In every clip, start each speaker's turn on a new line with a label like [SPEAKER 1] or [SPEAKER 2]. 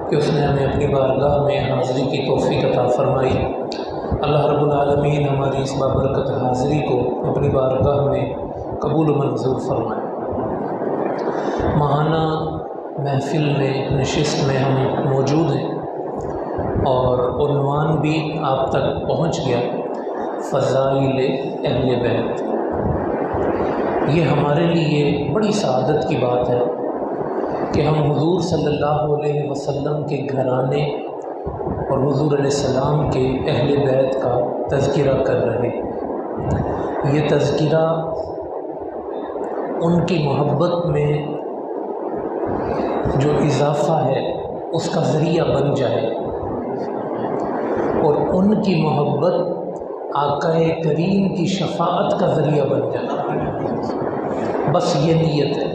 [SPEAKER 1] کہ اس نے ہمیں اپنی بارگاہ میں حاضری کی توفیق عطا فرمائی۔ اللہ رب العالمین ہماری اس بابرکت حاضری کو اپنی بارگاہ میں قبول و منظور فرمائے۔ ماہانہ محفل میں نشست میں ہم موجود ہیں اور عنوان بھی آپ تک پہنچ گیا، فضائل اہل بیت۔ یہ ہمارے لیے بڑی سعادت کی بات ہے کہ ہم حضور صلی اللہ علیہ وسلم کے گھرانے اور حضور علیہ السلام کے اہل بیت کا تذکرہ کر رہے ہیں۔ یہ تذکرہ ان کی محبت میں جو اضافہ ہے اس کا ذریعہ بن جائے اور ان کی محبت آقا کریم کی شفاعت کا ذریعہ بن جائے، بس یہ نیت ہے۔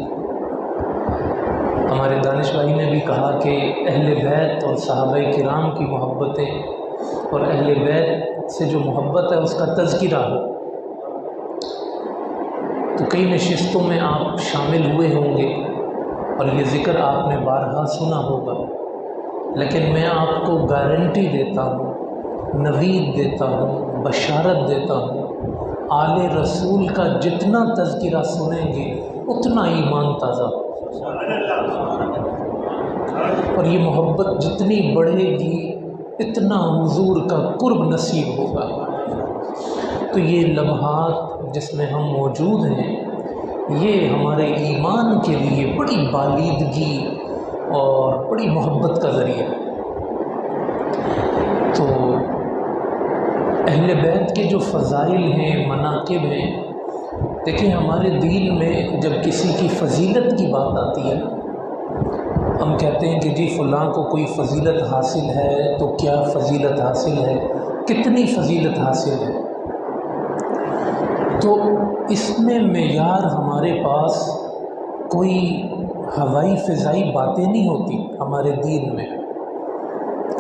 [SPEAKER 1] ہمارے دانش بھائی نے بھی کہا کہ اہل بیت اور صحابہ کرام کی محبتیں اور اہل بیت سے جو محبت ہے اس کا تذکرہ ہو، تو کئی نشستوں میں آپ شامل ہوئے ہوں گے اور یہ ذکر آپ نے بارہا سنا ہوگا، لیکن میں آپ کو گارنٹی دیتا ہوں، نوید دیتا ہوں، بشارت دیتا ہوں، آل رسول کا جتنا تذکرہ سنیں گے اتنا ایمان تازہ ہو، اور یہ محبت جتنی بڑھے گی اتنا حضور کا قرب نصیب ہوگا۔ تو یہ لمحات جس میں ہم موجود ہیں یہ ہمارے ایمان کے لیے بڑی بالیدگی اور بڑی محبت کا ذریعہ ہے۔ تو اہل بیت کے جو فضائل ہیں، مناقب ہیں، دیکھیں ہمارے دین میں جب کسی کی فضیلت کی بات آتی ہے ہم کہتے ہیں کہ جی فلاں کو کوئی فضیلت حاصل ہے، تو کیا فضیلت حاصل ہے، کتنی فضیلت حاصل ہے۔ تو اس میں معیار ہمارے پاس کوئی ہوائی فضائی باتیں نہیں ہوتی ہمارے دین میں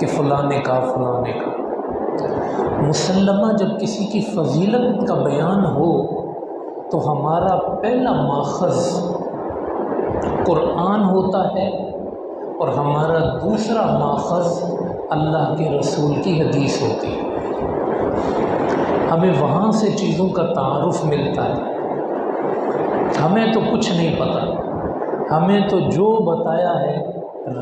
[SPEAKER 1] کہ فلاں نے کہا فلاں نے کہا۔ مسلمہ جب کسی کی فضیلت کا بیان ہو تو ہمارا پہلا ماخذ قرآن ہوتا ہے اور ہمارا دوسرا ماخذ اللہ کے رسول کی حدیث ہوتی ہے۔ ہمیں وہاں سے چیزوں کا تعارف ملتا ہے۔ ہمیں تو کچھ نہیں پتہ، ہمیں تو جو بتایا ہے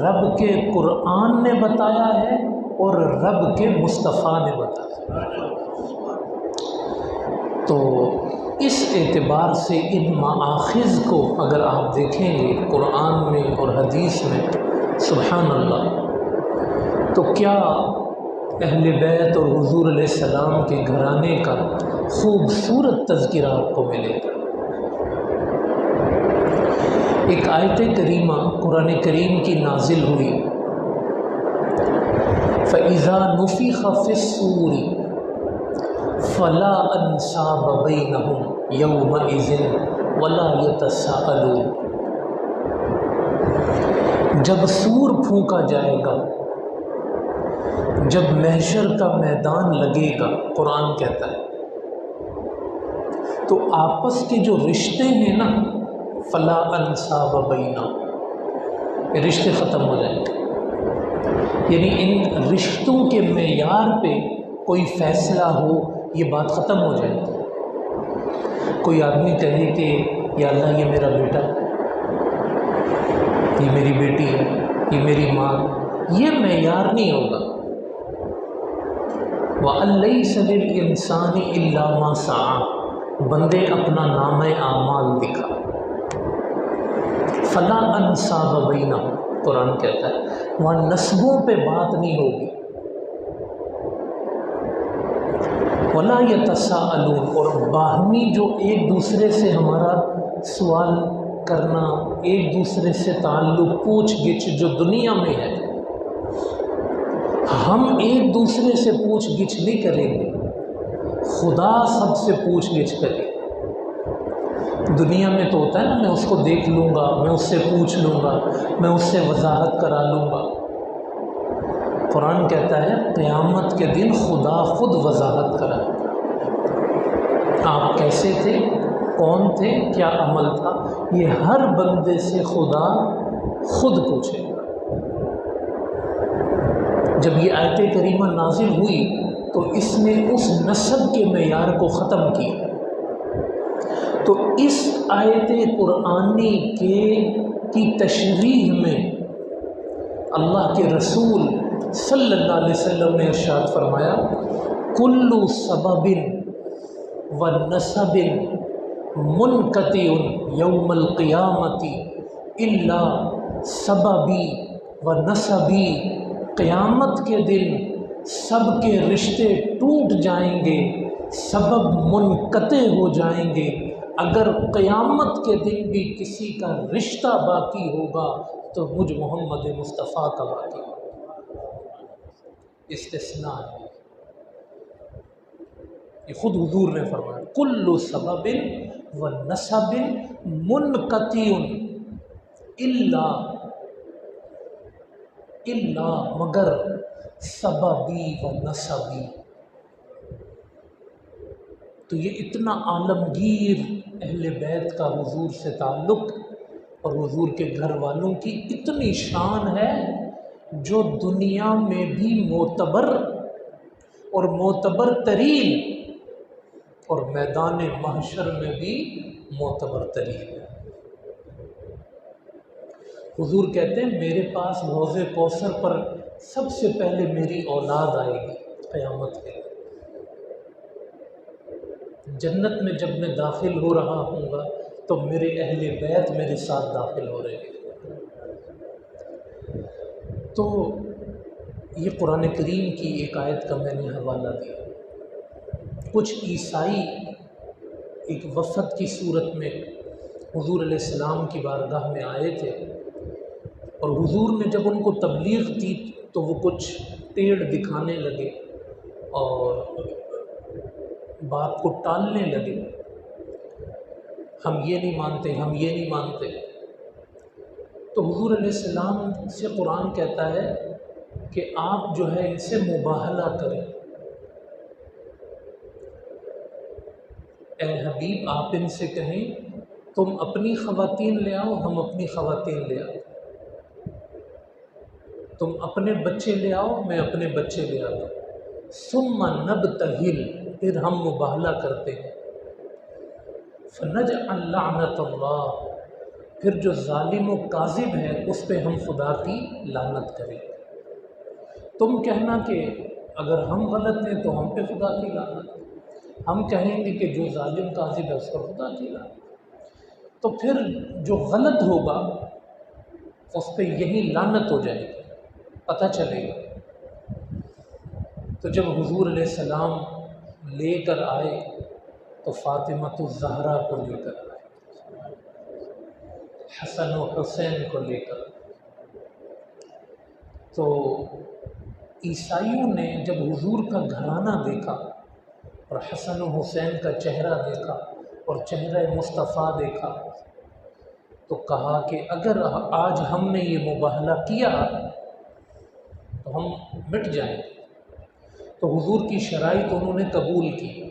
[SPEAKER 1] رب کے قرآن نے بتایا ہے اور رب کے مصطفیٰ نے بتایا۔ تو اس اعتبار سے ان مآخذ کو اگر آپ دیکھیں گے قرآن میں اور حدیث میں، سبحان اللہ، تو کیا اہل بیت اور حضور علیہ السلام کے گھرانے کا خوبصورت تذکرہ آپ کو ملے گا۔ ایک آیت کریمہ قرآن کریم کی نازل ہوئی، فَإِذَا نُفِخَ فِي الصُّورِ فَلَا أَنْسَابَ بَيْنَهُمْ يَوْمَئِذٍ وَلَا يَتَسَاءَلُونَ۔ جب سور پھونکا جائے گا، جب محشر کا میدان لگے گا، قرآن کہتا ہے، تو آپس کے جو رشتے ہیں نا، فلا انصاب بینہم، یہ رشتے ختم ہو جائیں گے۔ یعنی ان رشتوں کے معیار پہ کوئی فیصلہ ہو، یہ بات ختم ہو جائے گی۔ کوئی آدمی کہے کہ یا اللہ یہ میرا بیٹا، یہ میری بیٹی ہے، یہ میری ماں، یہ معیار نہیں ہوگا۔ وَأَن لَيْسَ لِلْإِنسَانِ إِلَّا مَا سَعَىٰ، بندے اپنا نامہ اعمال دکھا۔ فَلَا أَنْسَابَ بَيْنَهُمْ، قرآن کہتا ہے وہاں نسبوں پہ بات نہیں ہوگی۔ وَلَا يَتَسَاءَلُونَ، اور باہمی جو ایک دوسرے سے ہمارا سوال کرنا، ایک دوسرے سے تعلق پوچھ گچھ جو دنیا میں ہے، ہم ایک دوسرے سے پوچھ گچھ نہیں کریں گے، خدا سب سے پوچھ گچھ کرے۔ دنیا میں تو ہوتا ہے نا، میں اس کو دیکھ لوں گا، میں اس سے پوچھ لوں گا، میں اس سے وضاحت کرا لوں گا۔ قرآن کہتا ہے قیامت کے دن خدا خود وضاحت کرائے گا، آپ کیسے تھے، کون تھے، کیا عمل تھا، یہ ہر بندے سے خدا خود پوچھے گا۔ جب یہ آیت کریمہ نازل ہوئی تو اس نے اس نسب کے معیار کو ختم کیا۔ تو اس آیت قرآنی کی تشریح میں اللہ کے رسول صلی اللہ علیہ وسلم نے ارشاد فرمایا، کل سبب و نسب منقطع یوم القیامت الا سببی و نسبی، قیامت کے دن سب کے رشتے ٹوٹ جائیں گے، سبب منقطع ہو جائیں گے، اگر قیامت کے دن بھی کسی کا رشتہ باقی ہوگا تو مجھ محمد مصطفیٰ کا باقی ہوگا۔ استثناء ہے، یہ خود حضور نے فرمایا، کل سبب و نسب منقطع الا مگر سببی و نسبی۔ تو یہ اتنا عالمگیر اہل بیت کا حضور سے تعلق اور حضور کے گھر والوں کی اتنی شان ہے جو دنیا میں بھی معتبر اور معتبر ترین اور میدان محشر میں بھی معتبر ترین ہے۔ حضور کہتے ہیں میرے پاس حوض کوثر پر سب سے پہلے میری اولاد آئے گی قیامت کے دن۔ جنت میں جب میں داخل ہو رہا ہوں گا تو میرے اہل بیت میرے ساتھ داخل ہو رہے ہیں۔ تو یہ قرآن کریم کی ایک آیت کا میں نے حوالہ دیا۔ کچھ عیسائی ایک وفد کی صورت میں حضور علیہ السلام کی بارگاہ میں آئے تھے، اور حضور نے جب ان کو تبلیغ دی تو وہ کچھ ٹیڑھ دکھانے لگے اور بات کو ٹالنے لگے، ہم یہ نہیں مانتے، ہم یہ نہیں مانتے۔ تو حضور علیہ السلام سے قرآن کہتا ہے کہ آپ جو ہے ان سے مباہلہ کریں۔ اے حبیب آپ ان سے کہیں تم اپنی خواتین لے آؤ، ہم اپنی خواتین لے آؤ، تم اپنے بچے لے آؤ، میں اپنے بچے لے آتا ہوں، ثم نبتہل، پھر ہم مباہلہ کرتے ہیں، فنجعل لعنت اللہ، پھر جو ظالم و کاذب ہے اس پہ ہم خدا کی لعنت کریں۔ تم کہنا کہ اگر ہم غلط ہیں تو ہم پہ خدا کی لعنت، ہم کہیں گے کہ جو ظالم کاذب ہے اس پر خدا کی لعنت، تو پھر جو غلط ہوگا اس پہ یہی لعنت ہو جائے گی، پتہ چلے گا۔ تو جب حضور علیہ السلام لے کر آئے تو فاطمۃ الزہرا کو لے کر آئے، حسن و حسین کو لے کر۔ تو عیسائیوں نے جب حضور کا گھرانہ دیکھا اور حسن و حسین کا چہرہ دیکھا اور چہرہ مصطفیٰ دیکھا تو کہا کہ اگر آج ہم نے یہ مباہلہ کیا تو ہم مٹ جائیں گے۔ تو حضور کی شرائط انہوں نے قبول کی۔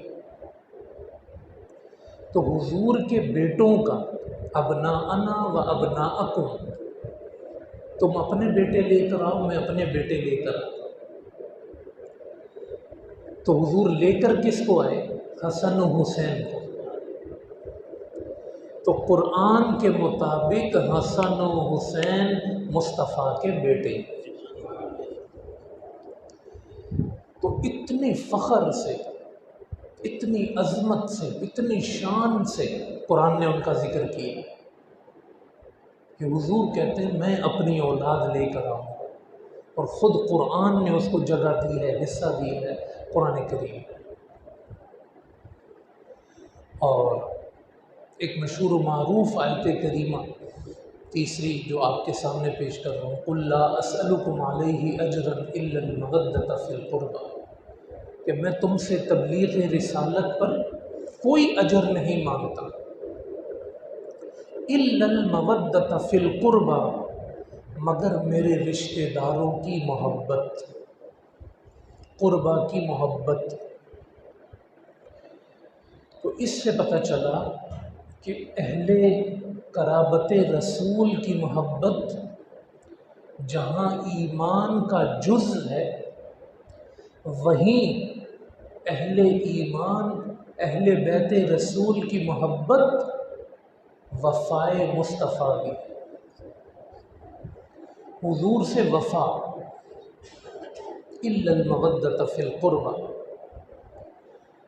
[SPEAKER 1] تو حضور کے بیٹوں کا ابناءنا و ابناءکم، تم اپنے بیٹے لے کر آؤ، میں اپنے بیٹے لے کر آؤ۔ تو حضور لے کر کس کو آئے؟ حسن و حسین کو۔ تو قرآن کے مطابق حسن و حسین مصطفیٰ کے بیٹے، تو اتنے فخر سے، اتنی عظمت سے، اتنی شان سے قرآن نے ان کا ذکر کیا کہ حضور کہتے ہیں میں اپنی اولاد لے کر آؤں، اور خود قرآن نے اس کو جگہ دی ہے، حصہ دی ہے قرآن کریم۔ اور ایک مشہور و معروف آیت کریمہ تیسری جو آپ کے سامنے پیش کر رہا ہوں، قُلْ لَا أَسْأَلُكُمْ عَلَيْهِ أَجْرًا إِلَّا الْمَوَدَّةَ فِي الْقُرْبَى، کہ میں تم سے تبلیغ رسالت پر کوئی اجر نہیں مانگتا، إِلَّا الْمَوَدَّةَ فِي الْقُرْبَى، مگر میرے رشتہ داروں کی محبت، قربا کی محبت۔ تو اس سے پتہ چلا کہ اہل قرابت رسول کی محبت جہاں ایمان کا جز ہے وہیں اہل ایمان، اہل بیت رسول کی محبت وفائے مصطفیٰ بھی، حضور سے وفا، الا المودۃ فی القربہ،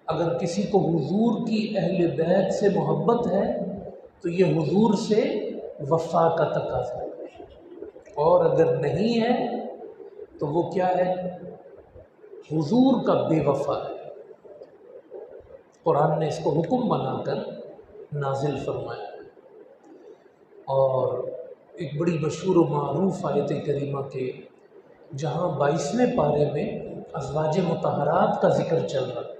[SPEAKER 1] اگر کسی کو حضور کی اہل بیت سے محبت ہے تو یہ حضور سے وفا کا تقاضا ہے، اور اگر نہیں ہے تو وہ کیا ہے؟ حضور کا بے وفا ہے۔ قرآن نے اس کو حکم بنا کر نازل فرمایا، اور ایک بڑی مشہور و معروف آیت کریمہ کے جہاں 22ویں پارے میں ازواج مطہرات کا ذکر چل رہا،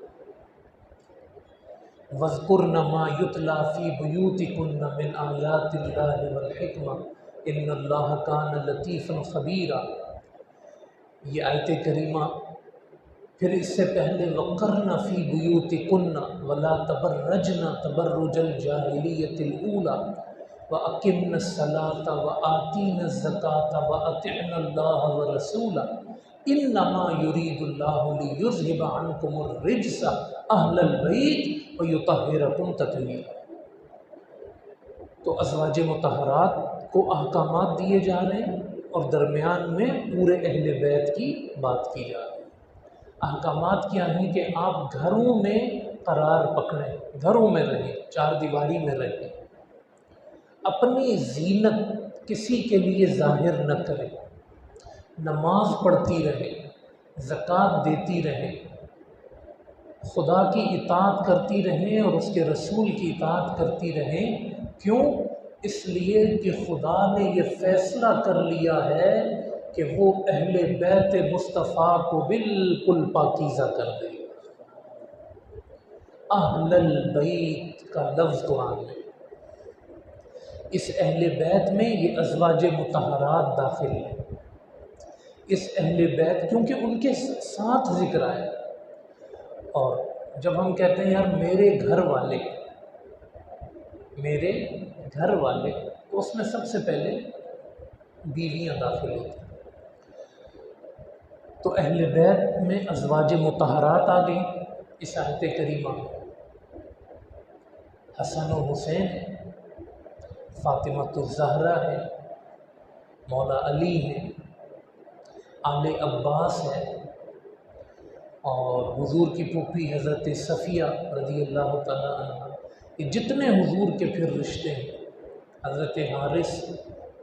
[SPEAKER 1] وَاذْكُرْنَ مَا يُتْلَى فِي بُيُوتِكُنَّ مِنْ آيَاتِ اللَّهِ وَالْحِكْمَةِ إِنَّ اللَّهَ كَانَ لَطِيفًا خَبِيرًا۔ یہ آیت کریمہ پھر اس سے پہلے وَقَرْنَ فِي بُيُوتِكُنَّ وَلَا تَبَرَّجْنَ تَبَرُّجَ الْجَاهِلِيَّةِ الْأُولَى وَأَقِمْنَ الصَّلَاةَ وَآتِينَ الزَّكَاةَ وَأَطِعْنَ اللَّهَ وَرَسُولَهُ إِنَّمَا يُرِيدُ اللَّهُ لِيُذْهِبَ عَنْكُمُ الرِّجْسَ أَهْلَ الْبَيْتِ وَيُطَهِّرَكُمْ تَطْهِيرًا۔ تو ازواج مطہرات کو احکامات دیے جا رہے ہیں اور درمیان میں پورے اہل بیت کی بات کی جا رہی ہے۔ احکامات کیا ہیں کہ آپ گھروں میں قرار پکڑیں، گھروں میں رہیں، چار دیواری میں رہیں، اپنی زینت کسی کے لیے ظاہر نہ کریں، نماز پڑھتی رہیں، زکوٰۃ دیتی رہیں، خدا کی اطاعت کرتی رہیں اور اس کے رسول کی اطاعت کرتی رہیں۔ کیوں؟ اس لیے کہ خدا نے یہ فیصلہ کر لیا ہے کہ وہ اہل بیت مصطفیٰ کو بالکل پاکیزہ کر دے گا۔ اہل البیت کا لفظ قرآن میں، اس اہل بیت میں یہ ازواج مطہرات داخل ہیں۔ اس اہل بیت کیونکہ ان کے ساتھ ذکر آیا، اور جب ہم کہتے ہیں یار میرے گھر والے، میرے گھر والے، تو اس میں سب سے پہلے بیویاں داخل ہوتی ہیں۔ تو اہل بیت میں ازواج مطہرات آ گئیں اس آیت کریمہ میں، حسن و حسین ہیں، فاطمہ الزہرا ہے، مولا علی ہیں، آل عباس ہے، اور حضور کی پھوپھی حضرت صفیہ رضی اللہ تعالیٰ عنہ، یہ جتنے حضور کے پھر رشتے ہیں، حضرت حارث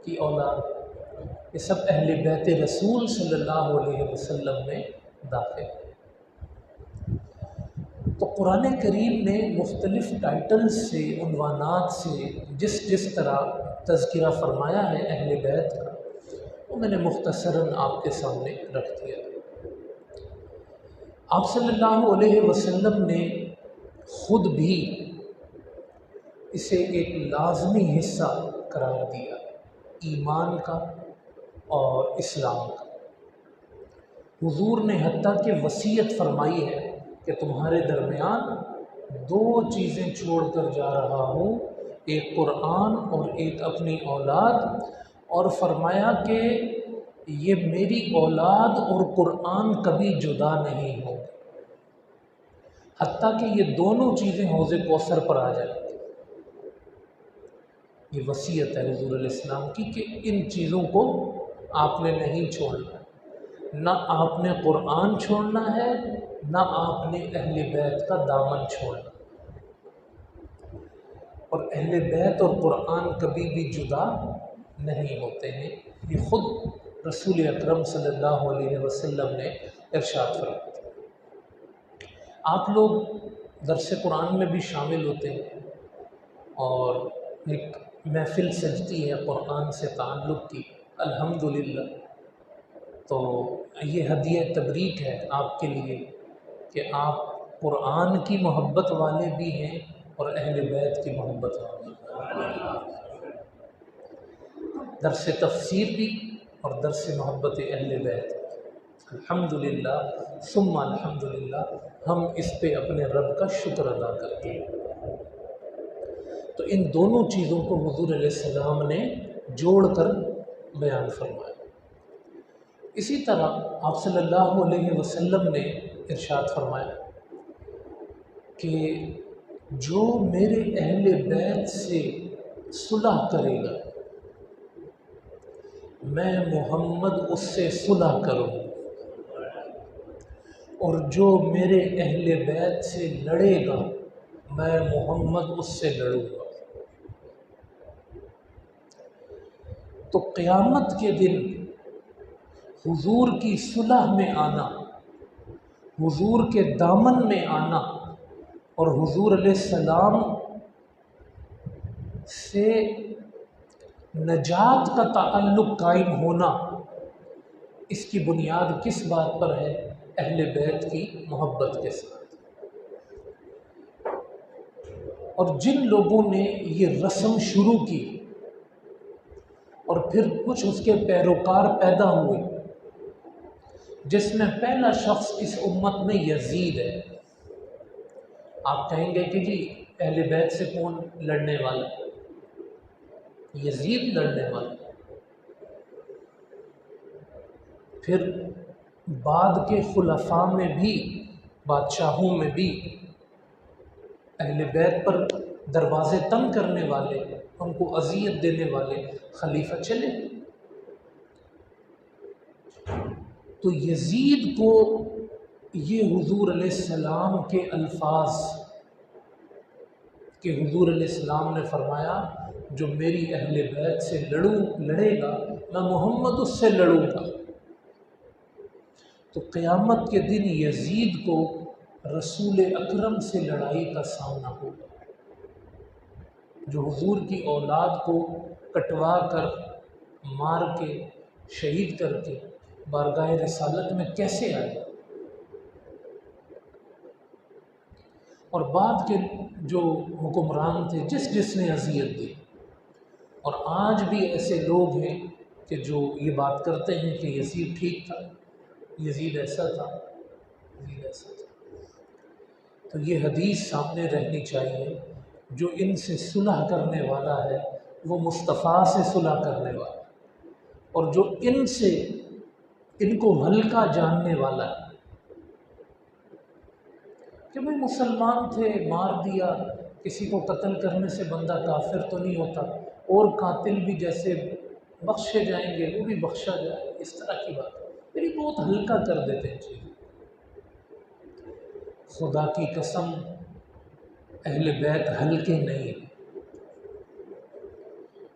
[SPEAKER 1] کی اولاد، یہ سب اہل بیت رسول صلی اللہ علیہ وسلم میں داخل ہیں۔ تو قرآن کریم نے مختلف ٹائٹلز سے، عنوانات سے جس طرح تذکرہ فرمایا ہے اہل بیت کا، وہ میں نے مختصراً آپ کے سامنے رکھ دیا۔ آپ صلی اللہ علیہ وسلم نے خود بھی اسے ایک لازمی حصہ قرار دیا، ایمان کا اور اسلام کا۔ حضور نے حتیٰ کہ وصیت فرمائی ہے کہ تمہارے درمیان دو چیزیں چھوڑ کر جا رہا ہوں، ایک قرآن اور ایک اپنی اولاد، اور فرمایا کہ یہ میری اولاد اور قرآن کبھی جدا نہیں ہوں، حتیٰ کہ یہ دونوں چیزیں حوض کوثر پر آ جائیں۔ یہ وصیت ہے حضور علیہ السلام کی کہ ان چیزوں کو آپ نے نہیں چھوڑنا، نہ آپ نے قرآن چھوڑنا ہے، نہ آپ نے اہل بیت کا دامن چھوڑنا، اور اہل بیت اور قرآن کبھی بھی جدا نہیں ہوتے ہیں۔ یہ خود رسول اکرم صلی اللہ علیہ وسلم نے ارشاد فرمایا۔ آپ لوگ درس قرآن میں بھی شامل ہوتے ہیں، اور ایک محفل سجتی ہے قرآن سے تعلق کی، الحمدللہ۔ تو یہ ہدیہ تبریک ہے آپ کے لیے کہ آپ قرآن کی محبت والے بھی ہیں اور اہل بیت کی محبت والے بھی۔ درس تفسیر بھی اور درس محبت اہل بیت، الحمدللہ ثم الحمدللہ، ہم اس پہ اپنے رب کا شکر ادا کرتے ہیں۔ تو ان دونوں چیزوں کو حضور علیہ السلام نے جوڑ کر بیان فرمایا۔ اسی طرح آپ صلی اللہ علیہ وسلم نے ارشاد فرمایا کہ جو میرے اہل بیت سے صلح کرے گا میں محمد اس سے صلح کروں، اور جو میرے اہل بیت سے لڑے گا میں محمد اس سے لڑوں گا۔ تو قیامت کے دن حضور کی صلح میں آنا، حضور کے دامن میں آنا اور حضور علیہ السلام سے نجات کا تعلق قائم ہونا، اس کی بنیاد کس بات پر ہے؟ اہل بیت کی محبت کے ساتھ۔ اور جن لوگوں نے یہ رسم شروع کی اور پھر کچھ اس کے پیروکار پیدا ہوئے، جس میں پہلا شخص اس امت میں یزید ہے۔ آپ کہیں گے کہ جی اہل بیت سے کون لڑنے والا؟ یزید لڑنے والا۔ پھر بعد کے خلفاء میں بھی، بادشاہوں میں بھی اہل بیت پر دروازے تنگ کرنے والے، ان کو اذیت دینے والے خلیفہ چلے۔ تو یزید کو یہ حضور علیہ السلام کے الفاظ کہ حضور علیہ السلام نے فرمایا جو میری اہل بیت سے لڑے گا میں محمد اس سے لڑوں گا، تو قیامت کے دن یزید کو رسول اکرم سے لڑائی کا سامنا ہوگا۔ جو حضور کی اولاد کو کٹوا کر، مار کے، شہید کر کے بارگاہ رسالت میں کیسے آئے، اور بعد کے جو حکمران تھے جس نے اذیت دی، اور آج بھی ایسے لوگ ہیں کہ جو یہ بات کرتے ہیں کہ یزید ٹھیک تھا، یزید ایسا تھا، یزید ایسا تھا۔ تو یہ حدیث سامنے رہنی چاہیے، جو ان سے صلح کرنے والا ہے وہ مصطفیٰ سے صلح کرنے والا ہے، اور جو ان کو ہلکا جاننے والا ہے کہ بھئی مسلمان تھے، مار دیا، کسی کو قتل کرنے سے بندہ کافر تو نہیں ہوتا، اور قاتل بھی جیسے بخشے جائیں گے وہ بھی بخشا جائے، اس طرح کی بات میری بہت ہلکا کر دیتے ہیں چیز۔ خدا کی قسم اہل بیت ہلکے نہیں،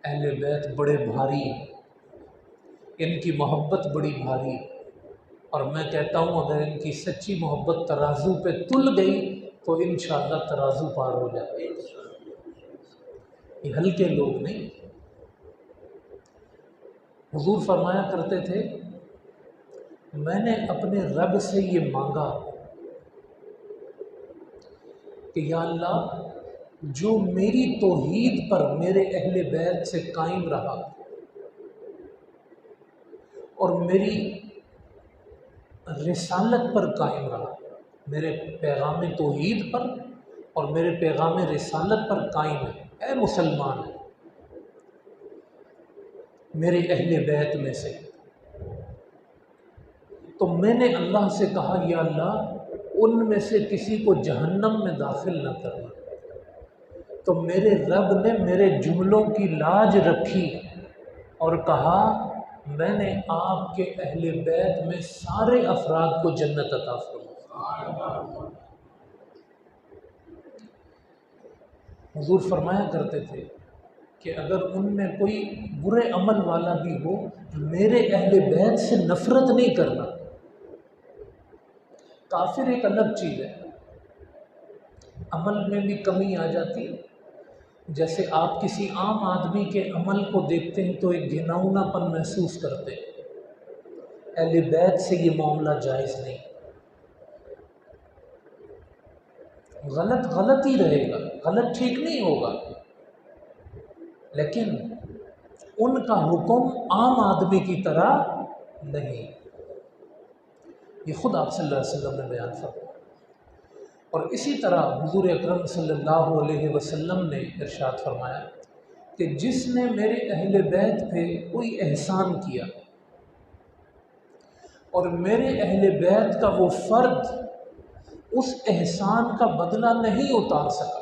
[SPEAKER 1] اہل بیت بڑے بھاری، ان کی محبت بڑی بھاری، اور میں کہتا ہوں اگر ان کی سچی محبت ترازو پہ تل گئی تو انشاءاللہ ترازو پار ہو جائے۔ یہ ہلکے لوگ نہیں۔ حضور فرمایا کرتے تھے میں نے اپنے رب سے یہ مانگا کہ یا اللہ جو میری توحید پر میرے اہل بیت سے قائم رہا اور میری رسالت پر قائم رہا، میرے پیغام توحید پر اور میرے پیغام رسالت پر قائم ہے، اے مسلمان ہے میرے اہل بیت میں سے، تو میں نے اللہ سے کہا یا اللہ ان میں سے کسی کو جہنم میں داخل نہ کرنا، تو میرے رب نے میرے جملوں کی لاج رکھی اور کہا میں نے آپ کے اہل بیت میں سارے افراد کو جنت عطا فرمائی۔ حضور فرمایا کرتے تھے کہ اگر ان میں کوئی برے عمل والا بھی ہو میرے اہل بیت سے نفرت نہیں کرنا۔ کافر ایک الگ چیز ہے، عمل میں بھی کمی آ جاتی ہے، جیسے آپ کسی عام آدمی کے عمل کو دیکھتے ہیں تو ایک گھناؤنا پن محسوس کرتے ہیں، اہل بیت سے یہ معاملہ جائز نہیں، غلط ہی رہے گا، غلط ٹھیک نہیں ہوگا، لیکن ان کا حکم عام آدمی کی طرح نہیں، یہ خود آپ صلی اللہ علیہ وسلم نے بیان فرمایا۔ اور اسی طرح حضور اکرم صلی اللہ علیہ وسلم نے ارشاد فرمایا کہ جس نے میرے اہل بیت پہ کوئی احسان کیا اور میرے اہل بیت کا وہ فرد اس احسان کا بدلہ نہیں اتار سکا۔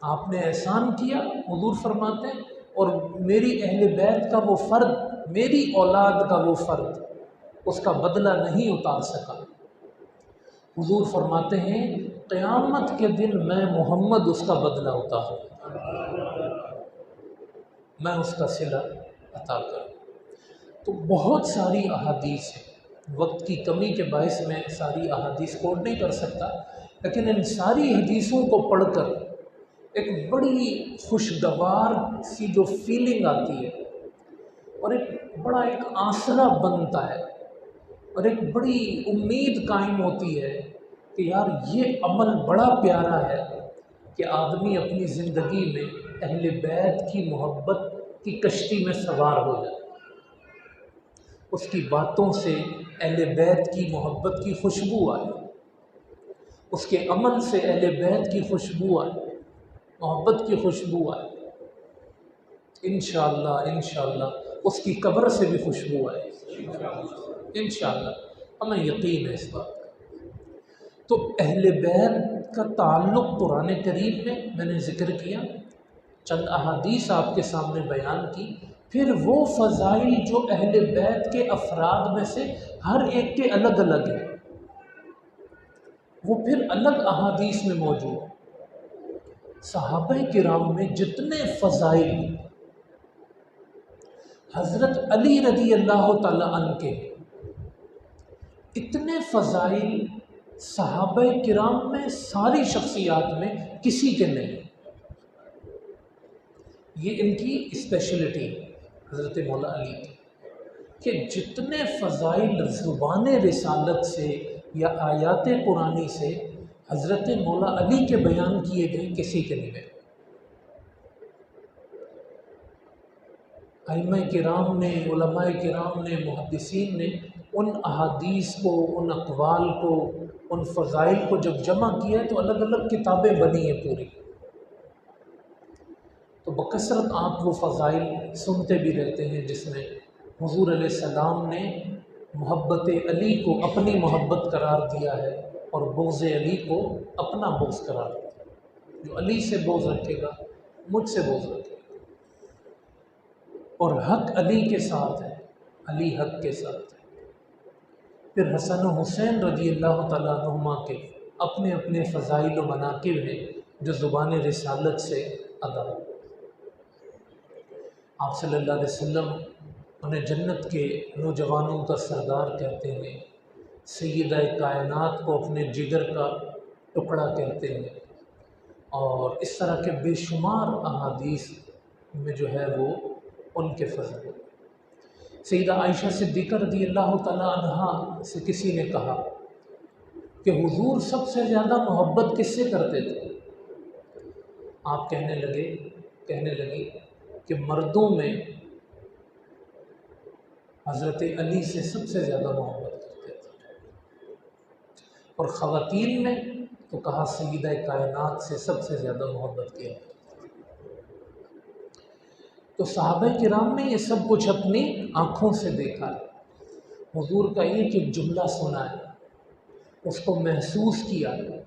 [SPEAKER 1] آپ نے احسان کیا، حضور فرماتے ہیں، اور میری اہل بیت کا وہ فرد، میری اولاد کا وہ فرد اس کا بدلہ نہیں اتار سکا۔ حضور فرماتے ہیں قیامت کے دن میں محمد اس کا بدلہ اتاروں، میں اس کا صلہ عطا کروں۔ تو بہت ساری احادیث ہیں، وقت کی کمی کے باعث میں ساری احادیث کوٹ نہیں کر سکتا، لیکن ان ساری حدیثوں کو پڑھ کر ایک بڑی خوشگوار سی جو فیلنگ آتی ہے، اور ایک آسرا بنتا ہے، اور ایک بڑی امید قائم ہوتی ہے کہ یار یہ عمل بڑا پیارا ہے کہ آدمی اپنی زندگی میں اہل بیت کی محبت کی کشتی میں سوار ہو جائے، اس کی باتوں سے اہل بیت کی محبت کی خوشبو آئے، اس کے عمل سے اہل بیت کی خوشبو آئے، محبت کی خوشبو آئے، انشاءاللہ انشاءاللہ اس کی قبر سے بھی خوشبو آئے انشاءاللہ، ہمیں یقین ہے اس بات کا۔ تو اہل بیت کا تعلق قرآن کریم میں نے ذکر کیا، چند احادیث آپ کے سامنے بیان کی، پھر وہ فضائل جو اہل بیت کے افراد میں سے ہر ایک کے الگ الگ ہیں، وہ پھر الگ احادیث میں موجود ہیں۔ صحابہ کرام میں جتنے فضائل حضرت علی رضی اللہ تعالی عنہ کے، اتنے فضائل صحابہ کرام میں ساری شخصیات میں کسی کے نہیں۔ یہ ان کی اسپیشلٹی ہے حضرت مولا علی کی، کہ جتنے فضائل زبان رسالت سے یا آیات قرآنی سے حضرت مولا علی کے بیان کیے گئے کسی کے نہیں۔ ائمہ کرام نے، علماء کرام نے، محدثین نے ان احادیث کو، ان اقوال کو، ان فضائل کو جب جمع کیا تو الگ الگ کتابیں بنی ہیں پوری۔ تو بکثرت آپ وہ فضائل سنتے بھی رہتے ہیں جس میں حضور علیہ السلام نے محبت علی کو اپنی محبت قرار دیا ہے، اور بغض علی کو اپنا بغض قرار دیا۔ جو علی سے بغض رکھے گا مجھ سے بغض رکھے گا، اور حق علی کے ساتھ ہے، علی حق کے ساتھ ہے۔ پھر حسن و حسین رضی اللہ تعالیٰ عنہما کے اپنے اپنے فضائل و مناقب ہیں جو زبان رسالت سے ادا۔ آپ صلی اللہ علیہ وسلم انہیں جنت کے نوجوانوں کا سردار کہتے ہیں، سیدہ کائنات کو اپنے جگر کا ٹکڑا کہتے ہیں، اور اس طرح کے بے شمار احادیث میں جو ہے وہ ان کے فضل۔ سیدہ عائشہ صدیقہ رضی اللہ تعالیٰ عنہا سے کسی نے کہا کہ حضور سب سے زیادہ محبت کس سے کرتے تھے؟ آپ کہنے لگی کہ مردوں میں حضرت علی سے سب سے زیادہ محبت کرتے تھے، اور خواتین میں تو کہا سیدہ کائنات سے سب سے زیادہ محبت کیا۔ تو صحابہ کرام نے یہ سب کچھ اپنی آنکھوں سے دیکھا ہے، حضور کا ایک ایک جملہ سنا ہے، اس کو محسوس کیا ہے۔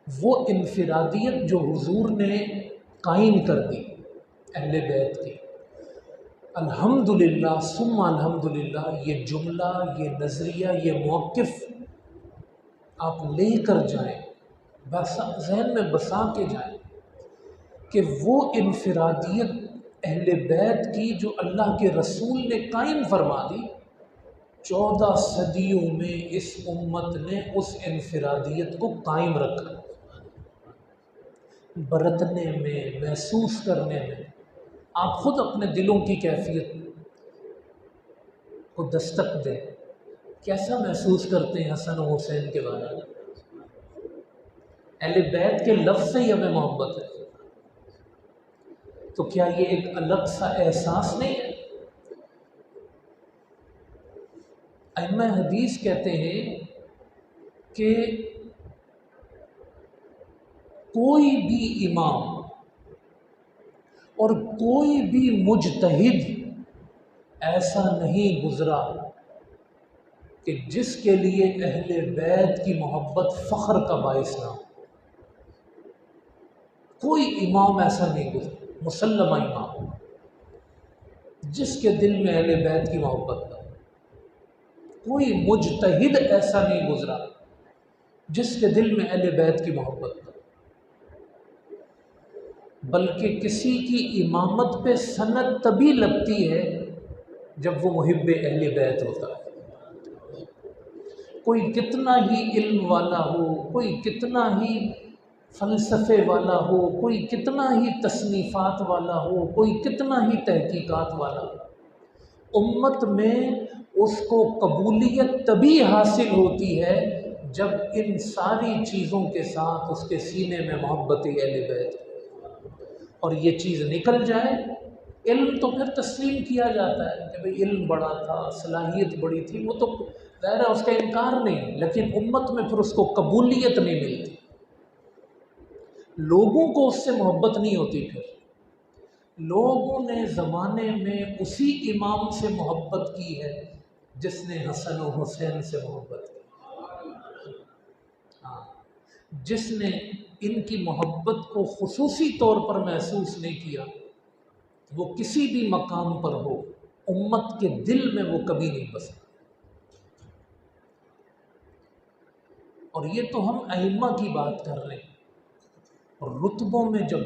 [SPEAKER 1] وہ انفرادیت جو حضور نے قائم کر دی اہل بیت کی، الحمدللہ ثم الحمدللہ، یہ جملہ، یہ نظریہ، یہ موقف آپ لے کر جائیں، ذہن میں بسا کے جائیں کہ وہ انفرادیت اہل بیت کی جو اللہ کے رسول نے قائم فرما دی، 14 صدیوں میں اس امت نے اس انفرادیت کو قائم رکھا، برتنے میں، محسوس کرنے میں۔ آپ خود اپنے دلوں کی کیفیت کو دستک دیں، کیسا محسوس کرتے ہیں حسن و حسین کے بارے میں؟ اہل بیت کے لفظ سے ہی ہمیں محبت ہے، تو کیا یہ ایک الگ سا احساس نہیں ہے؟ ائمہ حدیث کہتے ہیں کہ کوئی بھی امام اور کوئی بھی مجتہد ایسا نہیں گزرا کہ جس کے لیے اہل بیت کی محبت فخر کا باعث نہ ہو۔ کوئی امام ایسا نہیں گزرا، مسلمہ امام، جس کے دل میں اہل بیت کی محبت نہ ہو۔ کوئی مجتہد ایسا نہیں گزرا جس کے دل میں اہل بیت کی محبت نہ ہو۔ بلکہ کسی کی امامت پہ سند تبھی لگتی ہے جب وہ محب اہل بیت ہوتا ہے۔ کوئی کتنا ہی علم والا ہو، کوئی کتنا ہی فلسفے والا ہو، کوئی کتنا ہی تصنیفات والا ہو، کوئی کتنا ہی تحقیقات والا ہو، امت میں اس کو قبولیت تبھی حاصل ہوتی ہے جب ان ساری چیزوں کے ساتھ اس کے سینے میں محبت اہل بیت ہو۔ اور یہ چیز نکل جائے، علم تو پھر تسلیم کیا جاتا ہے کہ بھئی علم بڑا تھا، صلاحیت بڑی تھی، وہ تو ظاہر ہے اس کا انکار نہیں، لیکن امت میں پھر اس کو قبولیت نہیں ملتی، لوگوں کو اس سے محبت نہیں ہوتی۔ پھر لوگوں نے زمانے میں اسی امام سے محبت کی ہے جس نے حسن و حسین سے محبت کی، ہاں، جس نے ان کی محبت کو خصوصی طور پر محسوس نہیں کیا، وہ کسی بھی مقام پر ہو، امت کے دل میں وہ کبھی نہیں بسا۔ اور یہ تو ہم ائمہ کی بات کر رہے ہیں، اور رتبوں میں جب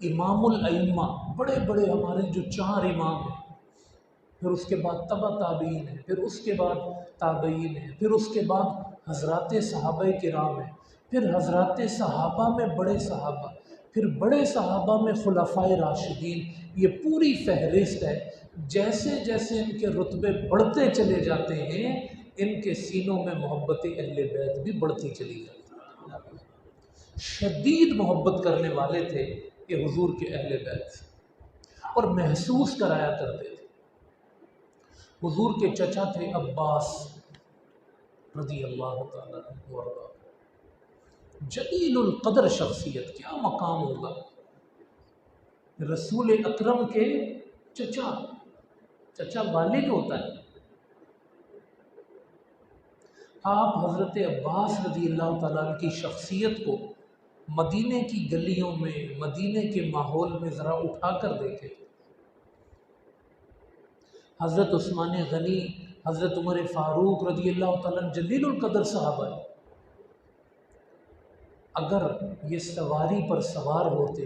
[SPEAKER 1] امام الائمہ، بڑے بڑے ہمارے جو 4 امام ہیں، پھر اس کے بعد تبع تابعین ہیں، پھر اس کے بعد تابعین ہیں، پھر اس کے بعد حضرات صحابہ کرام ہیں، پھر حضرات صحابہ میں بڑے صحابہ، پھر بڑے صحابہ میں خلفائے راشدین، یہ پوری فہرست ہے۔ جیسے جیسے ان کے رتبے بڑھتے چلے جاتے ہیں، ان کے سینوں میں محبت اہل بیت بھی بڑھتی چلی جاتی ہے۔ شدید محبت کرنے والے تھے کہ حضور کے اہل بیت سے، اور محسوس کرایا کرتے تھے۔ حضور کے چچا تھے عباس رضی اللہ تعالیٰ عنہ وارضاہ، جلیل القدر شخصیت، کیا مقام ہوگا رسول اکرم کے چچا، چچا والد ہوتا ہے۔ آپ حضرت عباس رضی اللہ تعالیٰ عنہ کی شخصیت کو مدینے کی گلیوں میں، مدینے کے ماحول میں ذرا اٹھا کر دیکھیں۔ حضرت عثمان غنی، حضرت عمر فاروق رضی اللہ تعالیٰ عنہ جلیل القدر صحابہ ہیں، اگر یہ سواری پر سوار ہوتے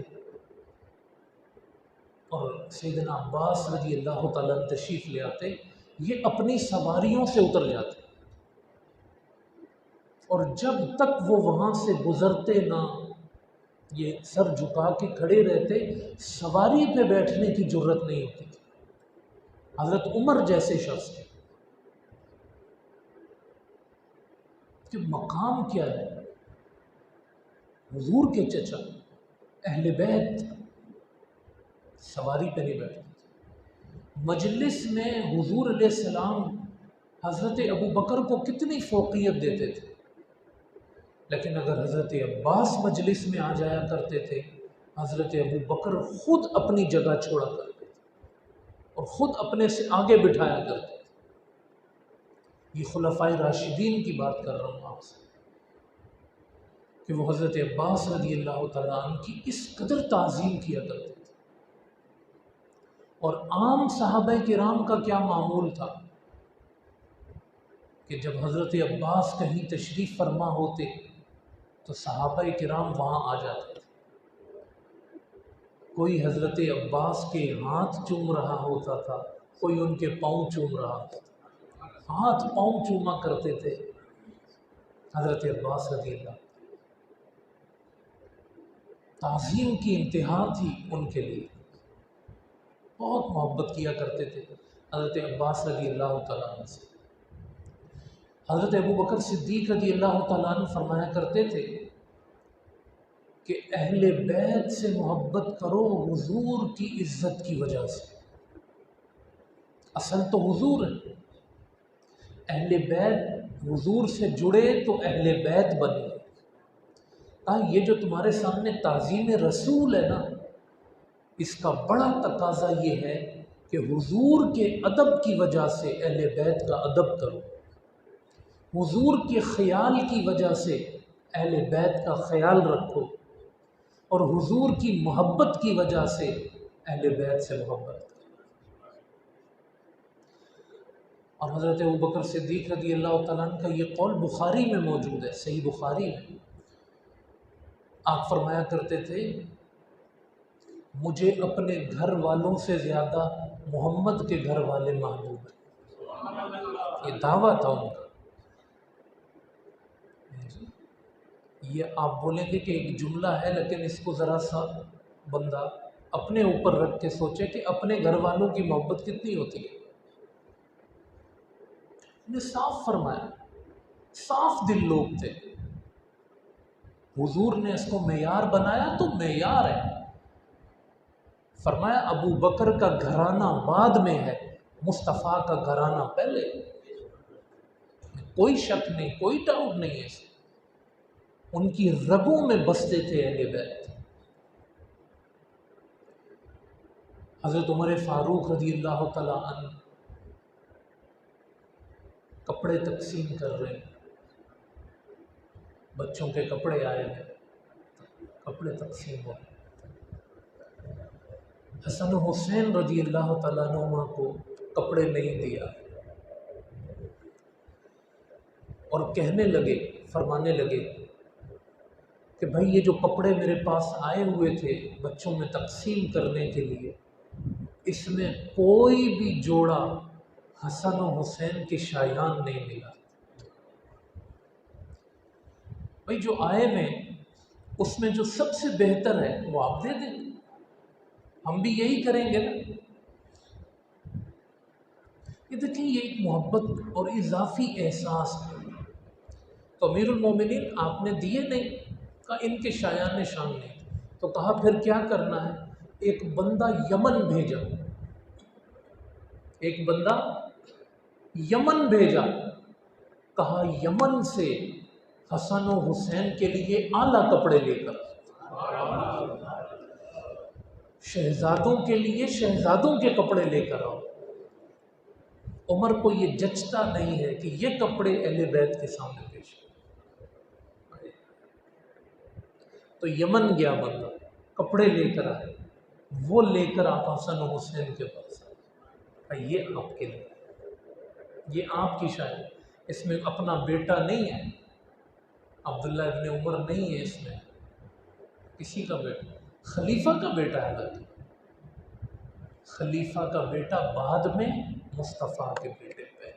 [SPEAKER 1] اور سیدنا عباس رضی اللہ تعالیٰ عنہ تشریف لے آتے، یہ اپنی سواریوں سے اتر جاتے، اور جب تک وہ وہاں سے گزرتے نہ، یہ سر جھکا کے کھڑے رہتے، سواری پہ بیٹھنے کی جرت نہیں ہوتی تھی۔ حضرت عمر جیسے شخص کے کہ مقام کیا ہے، حضور کے چچا اہل بیت سواری پہ نہیں بیٹھتے تھے۔ مجلس میں حضور علیہ السلام حضرت ابو بکر کو کتنی فوقیت دیتے تھے، لیکن اگر حضرت عباس مجلس میں آ جایا کرتے تھے، حضرت ابو بکر خود اپنی جگہ چھوڑا کرتے تھے اور خود اپنے سے آگے بٹھایا کرتے تھے۔ یہ خلفائے راشدین کی بات کر رہا ہوں آپ سے، کہ وہ حضرت عباس رضی اللہ تعالیٰ عنہ کی اس قدر تعظیم کیا کرتے تھے۔ اور عام صحابہ کرام کا کیا معمول تھا کہ جب حضرت عباس کہیں تشریف فرما ہوتے تو صحابہ کرام وہاں آ جاتے تھے۔ کوئی حضرت عباس کے ہاتھ چوم رہا ہوتا تھا، کوئی ان کے پاؤں چوم رہا ہوتا تھا، ہاتھ پاؤں چوما کرتے تھے حضرت عباس رضی اللہ۔ تعظیم کی انتہا تھی ان کے لیے، بہت محبت کیا کرتے تھے حضرت عباس رضی اللہ تعالیٰ عنہ سے۔ حضرت ابو بکر صدیق رضی اللہ تعالیٰ عنہ فرمایا کرتے تھے کہ اہل بیت سے محبت کرو حضور کی عزت کی وجہ سے، اصل تو حضور ہے، اہل بیت حضور سے جڑے تو اہل بیت بنے۔ یہ جو تمہارے سامنے تعظیم رسول ہے نا، اس کا بڑا تقاضا یہ ہے کہ حضور کے ادب کی وجہ سے اہل بیت کا ادب کرو، حضور کے خیال کی وجہ سے اہل بیت کا خیال رکھو، اور حضور کی محبت کی وجہ سے اہل بیت سے محبت کرو۔ اور حضرت ابوبکر صدیق رضی اللہ تعالیٰ عنہ کا یہ قول بخاری میں موجود ہے، صحیح بخاری میں۔ آپ فرمایا کرتے تھے مجھے اپنے گھر والوں سے زیادہ محمد کے گھر والے محبوب ہیں۔ یہ دعویٰ تھا ان کا۔ یہ آپ بولیں گے کہ ایک جملہ ہے، لیکن اس کو ذرا سا بندہ اپنے اوپر رکھ کے سوچے کہ اپنے گھر والوں کی محبت کتنی ہوتی ہے۔ نے صاف فرمایا، صاف دل لوگ تھے، حضور نے اس کو معیار بنایا تو معیار ہے۔ فرمایا ابو بکر کا گھرانہ بعد میں ہے، مصطفیٰ کا گھرانہ پہلے۔ کوئی شک نہیں، کوئی ڈاؤٹ نہیں ہے، ان کی رگوں میں بستے تھے اہل بیت۔ حضرت عمر فاروق رضی اللہ تعالیٰ عنہ کپڑے تقسیم کر رہے ہیں، بچوں کے کپڑے آئے ہیں، کپڑے تقسیم ہو رہے ہیں۔ حسن و حسین رضی اللہ تعالیٰ عنہما کو کپڑے نہیں دیا، اور کہنے لگے، فرمانے لگے کہ بھائی یہ جو کپڑے میرے پاس آئے ہوئے تھے بچوں میں تقسیم کرنے کے لیے، اس میں کوئی بھی جوڑا حسن و حسین کے شایان نہیں ملا۔ بھائی جو آئے میں اس میں جو سب سے بہتر ہے وہ آپ دے دیں، ہم بھی یہی کریں گے نا۔ یہ دیکھیں، یہ ایک محبت اور اضافی احساس ہے۔ تو امیر المومنین آپ نے دیے نہیں، کہا ان کے شایان شان نہیں، تو کہا پھر کیا کرنا ہے؟ ایک بندہ یمن بھیجا، ایک بندہ یمن بھیجا، کہا یمن سے حسن و حسین کے لیے اعلیٰ کپڑے لے کر، شہزادوں کے لیے شہزادوں کے کپڑے لے کر آؤ۔ عمر کو یہ جچتا نہیں ہے کہ یہ کپڑے اہل بیت کے سامنے پیش کریں۔ تو یمن گیا بندہ، کپڑے لے کر آئے، وہ لے کر آپ حسن و حسین کے پاس آئے، یہ آپ کے لیے، یہ آپ کی شاعری، اس میں اپنا بیٹا نہیں ہے، عبداللہ ابن عمر نہیں ہے، اس میں کسی کا بیٹا، خلیفہ کا بیٹا ہے، بلکہ خلیفہ کا بیٹا بعد میں مصطفیٰ کے بیٹے پہ۔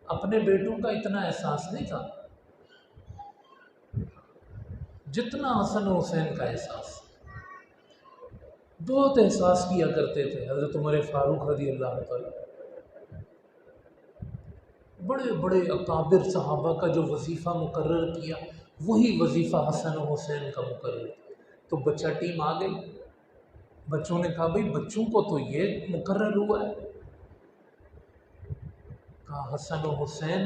[SPEAKER 1] اپنے بیٹوں کا اتنا احساس نہیں تھا جتنا حسن و حسین کا احساس، بہت احساس کیا کرتے تھے حضرت عمر فاروق رضی اللہ تعالیٰ۔ بڑے بڑے اکابر صحابہ کا جو وظیفہ مقرر کیا وہی وظیفہ حسن و حسین کا مقرر کیا۔ تو بچہ ٹیم آ گئی، بچوں نے کہا بھئی بچوں کو تو یہ مقرر ہوا ہے، کہا حسن و حسین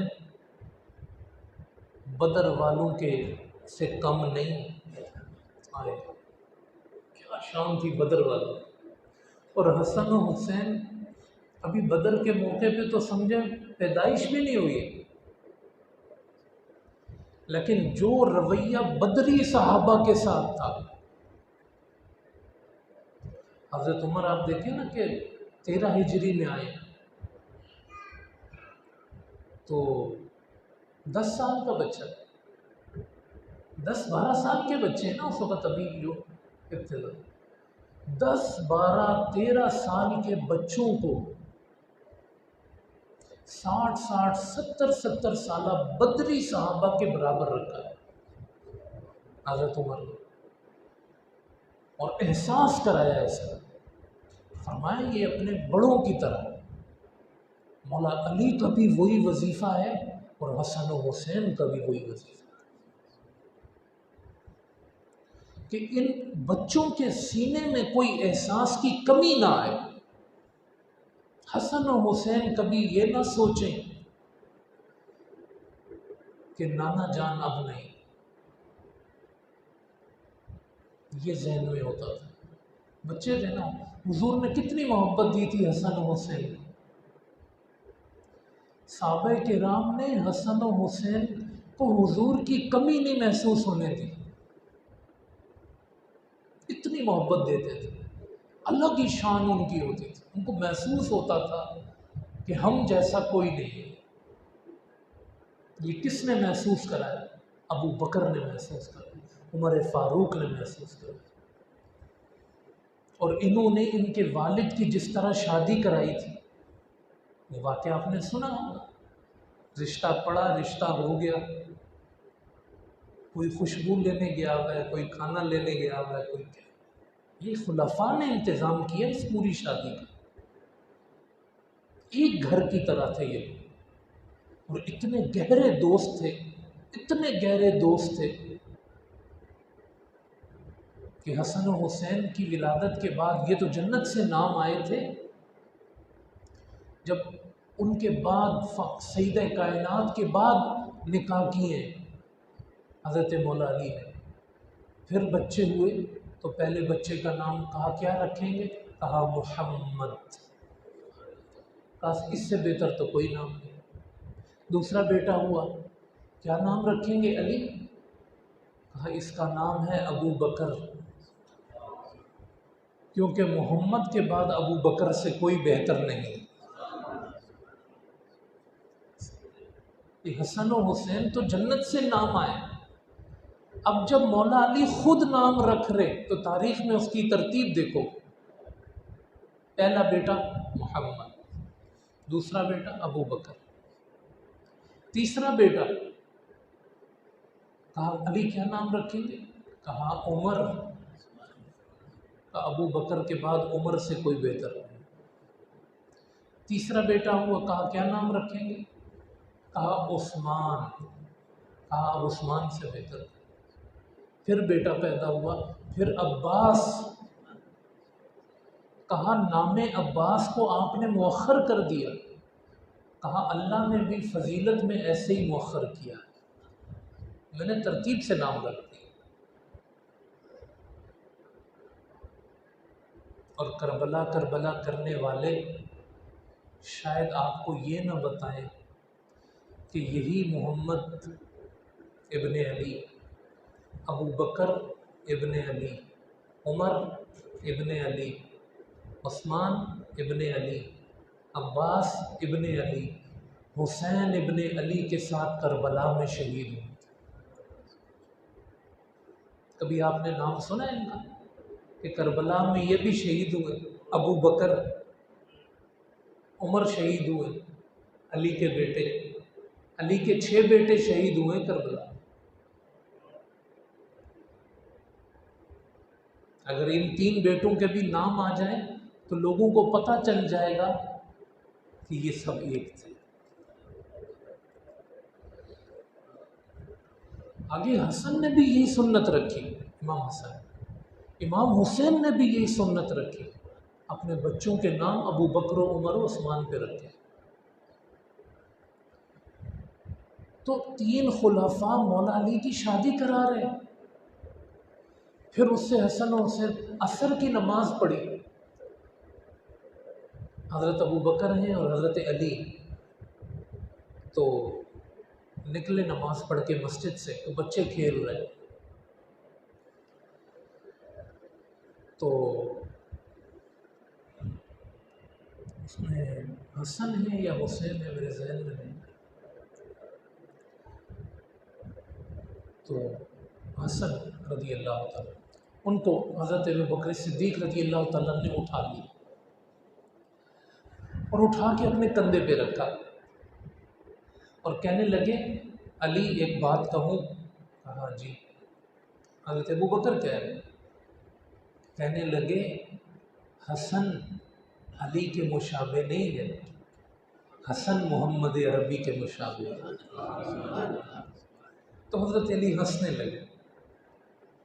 [SPEAKER 1] بدر والوں کے سے کم نہیں آئے، کیا شان تھی بدر والوں۔ اور حسن و حسین ابھی بدر کے موقع پہ تو سمجھیں پیدائش بھی نہیں ہوئی، لیکن جو رویہ بدری صحابہ کے ساتھ تھا، حضرت عمر آپ دیکھیں نا کہ 13 ہجری میں آئے تو 10 سال کا بچہ، 10-12 سال کے بچے ہیں نا اس وقت، ابھی جو ابتدا 10-12-13 سال کے بچوں کو 60-70 سالہ بدری صحابہ کے برابر رکھا ہے حضرت عمر نے، اور احساس کرایا اس کا، فرمایا یہ اپنے بڑوں کی طرح، مولا علی کا بھی وہی وظیفہ ہے اور حسن و حسین کا بھی وہی وظیفہ ہے کہ ان بچوں کے سینے میں کوئی احساس کی کمی نہ آئے۔ حسن و حسین کبھی یہ نہ سوچیں کہ نانا جان اب نہیں، یہ ذہن میں ہوتا تھا بچے تھے نا، حضور نے کتنی محبت دی تھی حسن و حسین. صحابہ کرام نے حسن و حسین کو حضور کی کمی نہیں محسوس ہونے دی، اتنی محبت دیتے تھے. الگ ہی شان ان کی ہوتی تھی، ان کو محسوس ہوتا تھا کہ ہم جیسا کوئی نہیں ہے. یہ کس نے محسوس کرایا؟ ابو بکر نے محسوس کرایا، عمر فاروق نے محسوس کرایا. اور انہوں نے ان کے والد کی جس طرح شادی کرائی تھی، وہ واقعہ آپ نے سنا ہوگا. رشتہ پڑا، رشتہ ہو گیا، کوئی خوشبو لینے گیا ہوا ہے، کوئی کھانا لینے گیا ہوا ہے، کوئی کیا. یہ خلفاء نے انتظام کیا اس پوری شادی کا. ایک گھر کی طرح تھے یہ، اور اتنے گہرے دوست تھے، اتنے گہرے دوست تھے کہ حسن و حسین کی ولادت کے بعد یہ تو جنت سے نام آئے تھے. جب ان کے بعد سیدہ کائنات کے بعد نکاح کیے حضرت مولا علی نے، پھر بچے ہوئے تو پہلے بچے کا نام کہا کیا رکھیں گے؟ کہا محمد. کہا اس سے بہتر تو کوئی نام نہیں. دوسرا بیٹا ہوا، کیا نام رکھیں گے؟ علی. کہا اس کا نام ہے ابو بکر، کیونکہ محمد کے بعد ابو بکر سے کوئی بہتر نہیں. حسن و حسین تو جنت سے نام آئے. اب جب مولا علی خود نام رکھ رہے تو تاریخ میں اس کی ترتیب دیکھو. پہلا بیٹا محمد، دوسرا بیٹا ابو بکر، تیسرا بیٹا کہا علی کیا نام رکھیں گے؟ کہا عمر. ابو بکر کے بعد عمر سے کوئی بہتر نہیں. تیسرا بیٹا ہوا، کہا کیا نام رکھیں گے؟ کہا عثمان. کہا اب عثمان سے بہتر. پھر بیٹا پیدا ہوا، پھر عباس. کہا نام عباس کو آپ نے مؤخر کر دیا. کہا اللہ نے بھی فضیلت میں ایسے ہی مؤخر کیا ہے، میں نے ترتیب سے نام رکھ دیا. اور کربلا کربلا کرنے والے شاید آپ کو یہ نہ بتائیں کہ یہی محمد ابن علی، ابو بکر ابن علی، عمر ابن علی، عثمان ابن علی، عباس ابن علی، حسین ابن علی کے ساتھ کربلا میں شہید ہوئے. کبھی آپ نے نام سنا ہے ان کا کہ کربلا میں یہ بھی شہید ہوئے؟ ابو بکر، عمر شہید ہوئے، علی کے بیٹے، علی کے 6 بیٹے شہید ہوئے کربلا. اگر ان 3 بیٹوں کے بھی نام آ جائیں تو لوگوں کو پتہ چل جائے گا کہ یہ سب ایک تھے. آگے حسن نے بھی یہی سنت رکھی، امام حسن. امام حسین نے بھی یہی سنت رکھی، اپنے بچوں کے نام ابو بکر و عمر و عثمان پہ رکھے. تو 3 خلفاء مولا علی کی شادی کرا رہے ہیں. پھر اس سے حسن و حسین عصر کی نماز پڑھی. حضرت ابو بکر ہیں اور حضرت علی تو نکلے نماز پڑھ کے مسجد سے، تو بچے کھیل رہے. تو اس میں حسن ہے یا حسین ہے میرے ذہن میں نہیں. تو حسن رضی اللہ تعالیٰ، ان کو حضرت ابو بکر صدیق رضی اللہ تعالیٰ نے اٹھا لی اور اٹھا کے اپنے کندھے پہ رکھا اور کہنے لگے علی ایک بات کہوں؟ کہا جی. حضرت ابو بکر کہہ رہے، کہنے لگے حسن علی کے مشابہ نہیں ہے، حسن محمد عربی کے مشابہ ہے. تو حضرت علی ہنسنے لگے.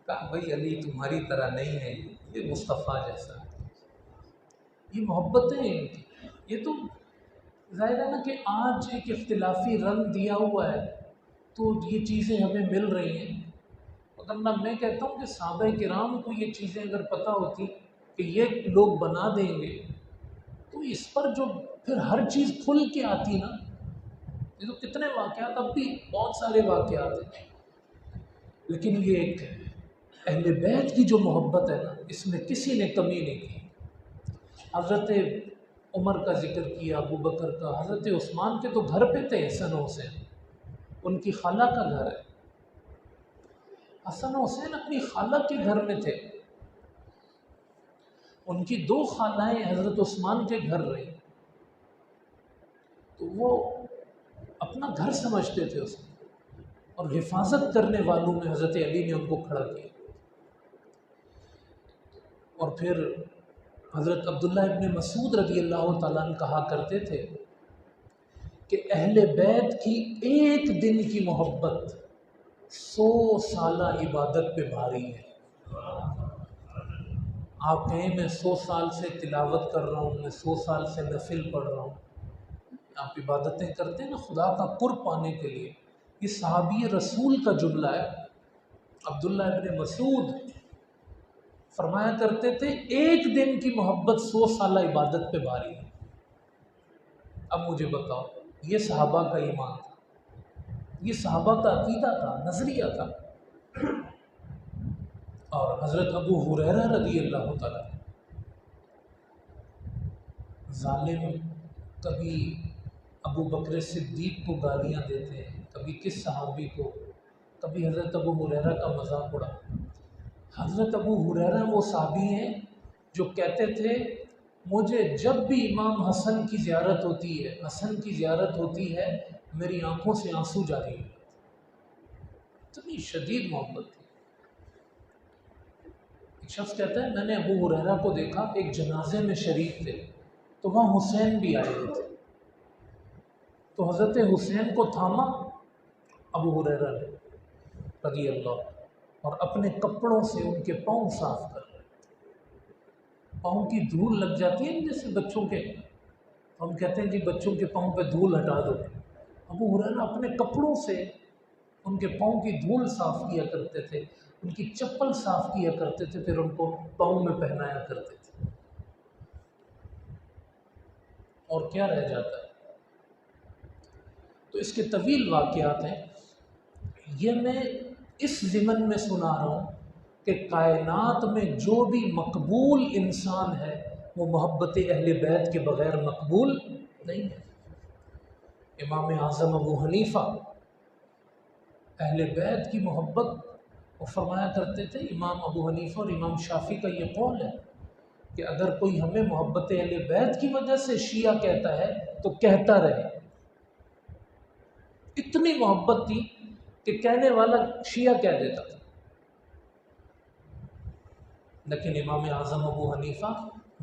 [SPEAKER 1] کہا بھائی علی تمہاری طرح نہیں ہے، یہ مصطفیٰ جیسا ہے. یہ محبتیں ہیں ان کی. یہ تو ظاہر ہے نا کہ آج ایک اختلافی رنگ دیا ہوا ہے تو یہ چیزیں ہمیں مل رہی ہیں. ورنہ میں کہتا ہوں کہ صحابہ کرام کو یہ چیزیں اگر پتہ ہوتی کہ یہ لوگ بنا دیں گے تو اس پر جو پھر ہر چیز کھل کے آتی نا، یہ تو کتنے واقعات، اب بھی بہت سارے واقعات ہیں، لیکن یہ ایک اہل بیت کی جو محبت ہے نا، اس میں کسی نے کمی نہیں کی۔ حضرت عمر کا ذکر کیا، ابو بکر کا، حضرت عثمان کے تو گھر پہ تھے حسن و حسین، ان کی خالہ کا گھر ہے، حسن و حسین اپنی خالہ کے گھر میں تھے، ان کی 2 خالائیں حضرت عثمان کے گھر رہی، تو وہ اپنا گھر سمجھتے تھے اس کو، اور حفاظت کرنے والوں میں حضرت علی نے ان کو کھڑا کیا۔ اور پھر حضرت عبداللہ ابن مسعود رضی اللہ تعالیٰ عنہ کہا کرتے تھے کہ اہل بیت کی ایک دن کی محبت 100 سالہ عبادت پہ بھاری ہے۔ آپ کہیں میں 100 سال سے تلاوت کر رہا ہوں، میں 100 سال سے نفل پڑھ رہا ہوں، آپ عبادتیں کرتے ہیں نا خدا کا قرب پانے کے لیے، یہ صحابی رسول کا جملہ ہے۔ عبداللہ ابن مسعود فرمایا کرتے تھے ایک دن کی محبت 100 سالہ عبادت پہ بھاری ہے۔ اب مجھے بتاؤ، یہ صحابہ کا ایمان تھا، یہ صحابہ کا عقیدہ تھا، نظریہ تھا۔ اور حضرت ابو ہریرہ رضی اللہ تعالیٰ، ظالم کبھی ابو بکر صدیق کو گالیاں دیتے ہیں، کبھی کس صحابی کو، کبھی حضرت ابو ہریرہ کا مذاق اڑا۔ حضرت ابو ہریرہ وہ صحابی ہیں جو کہتے تھے مجھے جب بھی امام حسن کی زیارت ہوتی ہے، حسن کی زیارت ہوتی ہے، میری آنکھوں سے آنسو جاری ہیں، اتنی شدید محبت تھی۔ ایک شخص کہتا ہے میں نے ابو ہریرہ کو دیکھا، ایک جنازے میں شریک تھے، تو وہاں حسین بھی آئے ہوئے تھے، تو حضرت حسین کو تھاما ابو ہریرہ نے رضی اللہ، اور اپنے کپڑوں سے ان کے پاؤں صاف کر رہے، پاؤں کی دھول لگ جاتی ہے جیسے بچوں کے، ہم کہتے ہیں جی بچوں کے پاؤں پہ دھول ہٹا دو، ابو ہریرہ اپنے کپڑوں سے ان کے پاؤں کی دھول صاف کیا کرتے تھے، ان کی چپل صاف کیا کرتے تھے، پھر ان کو پاؤں میں پہنایا کرتے تھے۔ اور کیا رہ جاتا ہے؟ تو اس کے طویل واقعات ہیں، یہ میں اس ضمن میں سنا رہا ہوں کہ کائنات میں جو بھی مقبول انسان ہے وہ محبت اہل بیت کے بغیر مقبول نہیں ہے۔ امام اعظم ابو حنیفہ اہل بیت کی محبت وہ فرمایا کرتے تھے، امام ابو حنیفہ اور امام شافعی کا یہ قول ہے کہ اگر کوئی ہمیں محبت اہل بیت کی وجہ سے شیعہ کہتا ہے تو کہتا رہے۔ اتنی محبت تھی کہ کہنے والا شیعہ کہہ دیتا تھا، لیکن امام اعظم ابو حنیفہ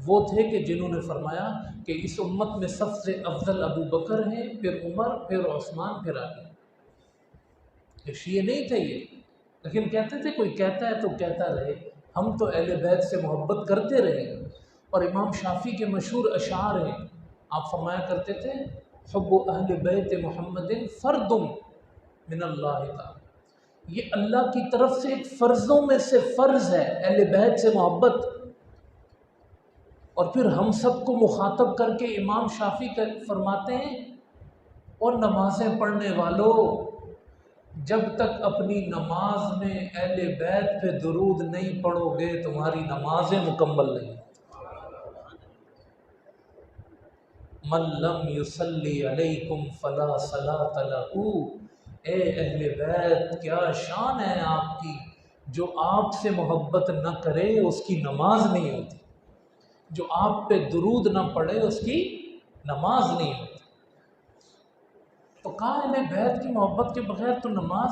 [SPEAKER 1] وہ تھے کہ جنہوں نے فرمایا کہ اس امت میں سب سے افضل ابو بکر ہیں، پھر عمر، پھر عثمان، پھر علی۔ یہ شیعہ نہیں تھے یہ، لیکن کہتے تھے کوئی کہتا ہے تو کہتا رہے، ہم تو اہل بیت سے محبت کرتے رہے۔ اور امام شافعی کے مشہور اشعار ہیں، آپ فرمایا کرتے تھے حب اہل بیت محمد فرد من اللہ تعالی، یہ اللہ کی طرف سے ایک فرضوں میں سے فرض ہے اہل بیت سے محبت۔ اور پھر ہم سب کو مخاطب کر کے امام شافعی فرماتے ہیں اور نمازیں پڑھنے والوں، جب تک اپنی نماز میں اہل بیت پہ درود نہیں پڑھو گے تمہاری نمازیں مکمل نہیں۔ من لم یصلی علیکم فلا صلاۃ لہ، اے اہل بیت کیا شان ہے آپ کی، جو آپ سے محبت نہ کرے اس کی نماز نہیں ہوتی، جو آپ پہ درود نہ پڑھے اس کی نماز نہیں ہوتی۔ تو کہاں اہل بیت کی محبت کے بغیر تو نماز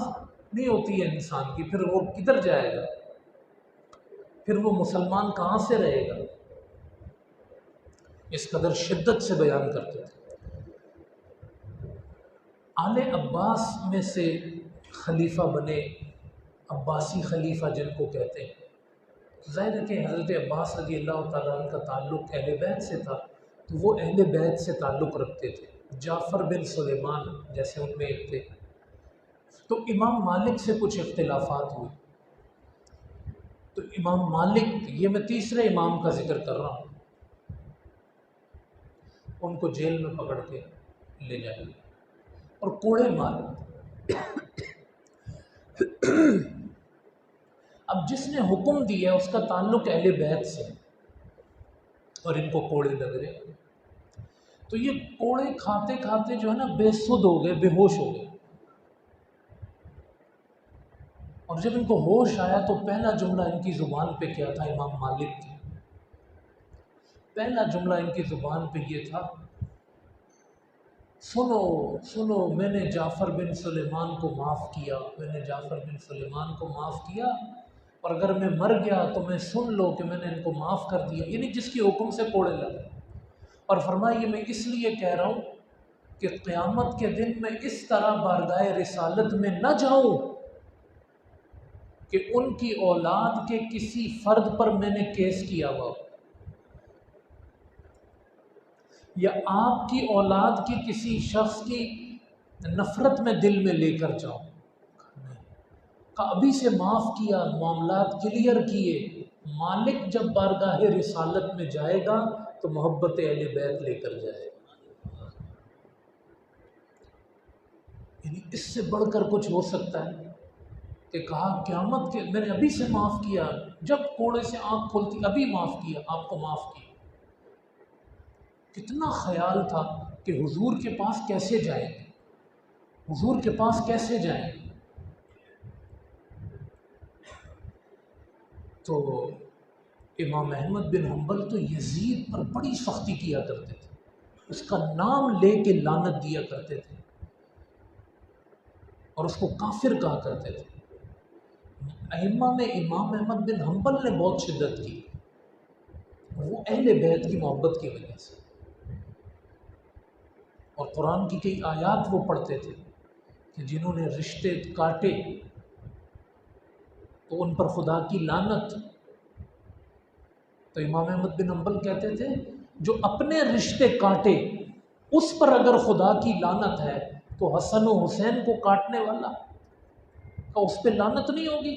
[SPEAKER 1] نہیں ہوتی ہے انسان کی، پھر وہ کدھر جائے گا، پھر وہ مسلمان کہاں سے رہے گا؟ اس قدر شدت سے بیان کرتے تھے۔ آل عباس میں سے خلیفہ بنے، عباسی خلیفہ جن کو کہتے ہیں، ظاہر ہے کہ حضرت عباس رضی اللہ تعالیٰ عنہ کا تعلق اہل بیت سے تھا، تو وہ اہل بیت سے تعلق رکھتے تھے۔ جعفر بن سلیمان جیسے ان میں ایک تھے، تو امام مالک سے کچھ اختلافات ہوئے، تو امام مالک، یہ میں تیسرے امام کا ذکر کر رہا ہوں، ان کو جیل میں پکڑ کے لے جائے اور کوڑے مارے۔ اب جس نے حکم دیا اس کا تعلق اہل بیت سے، اور ان کو کوڑے لگ رہے، تو یہ کوڑے کھاتے کھاتے جو ہے نا بے سدھ ہو گئے، بے ہوش ہو گئے۔ اور جب ان کو ہوش آیا تو پہلا جملہ ان کی زبان پہ کیا تھا؟ امام مالک کی پہلا جملہ ان کی زبان پہ یہ تھا، سنو سنو، میں نے جعفر بن سلیمان کو معاف کیا، میں نے جعفر بن سلیمان کو معاف کیا، اور اگر میں مر گیا تو میں سن لو کہ میں نے ان کو معاف کر دیا، یعنی جس کے حکم سے کوڑے لگے۔ اور فرمایا یہ میں اس لیے کہہ رہا ہوں کہ قیامت کے دن میں اس طرح بارگاہ رسالت میں نہ جاؤں کہ ان کی اولاد کے کسی فرد پر میں نے کیس کیا ہوا، یا آپ کی اولاد کی کسی شخص کی نفرت میں دل میں لے کر جاؤں۔ ابھی سے معاف کیا، معاملات کلیئر کیے، مالک جب بارگاہ رسالت میں جائے گا تو محبت اہل بیت لے کر جائے گا۔ یعنی اس سے بڑھ کر کچھ ہو سکتا ہے کہ کہا قیامت کے میں نے ابھی سے معاف کیا، جب کوڑے سے آنکھ کھولتی ابھی معاف کیا، آپ کو معاف کیا۔ کتنا خیال تھا کہ حضور کے پاس کیسے جائیں گے، حضور کے پاس کیسے جائیں گے۔ تو امام احمد بن حنبل تو یزید پر بڑی سختی کیا کرتے تھے، اس کا نام لے کے لعنت دیا کرتے تھے اور اس کو کافر کہا کرتے تھے۔ ائمہ میں امام احمد بن حنبل نے بہت شدت کی، وہ اہل بیت کی محبت کی وجہ سے، اور قرآن کی کئی آیات وہ پڑھتے تھے کہ جنہوں نے رشتے کاٹے تو ان پر خدا کی لعنت۔ تو امام احمد بن حنبل کہتے تھے جو اپنے رشتے کاٹے اس پر اگر خدا کی لعنت ہے تو حسن و حسین کو کاٹنے والا کا اس پہ لعنت نہیں ہوگی۔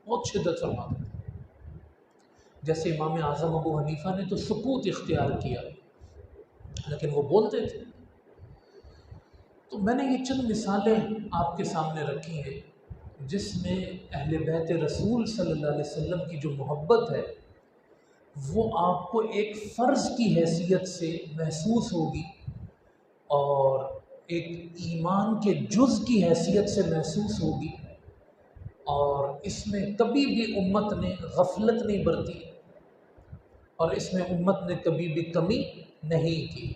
[SPEAKER 1] بہت شدت فرماتے تھے۔ جیسے امام اعظم ابو حنیفہ نے تو سکوت اختیار کیا، لیکن وہ بولتے تھے۔ تو میں نے یہ چند مثالیں آپ کے سامنے رکھی ہیں جس میں اہل بیت رسول صلی اللہ علیہ وسلم کی جو محبت ہے وہ آپ کو ایک فرض کی حیثیت سے محسوس ہوگی اور ایک ایمان کے جز کی حیثیت سے محسوس ہوگی، اور اس میں کبھی بھی امت نے غفلت نہیں برتی اور اس میں امت نے کبھی بھی کمی نہیں کی۔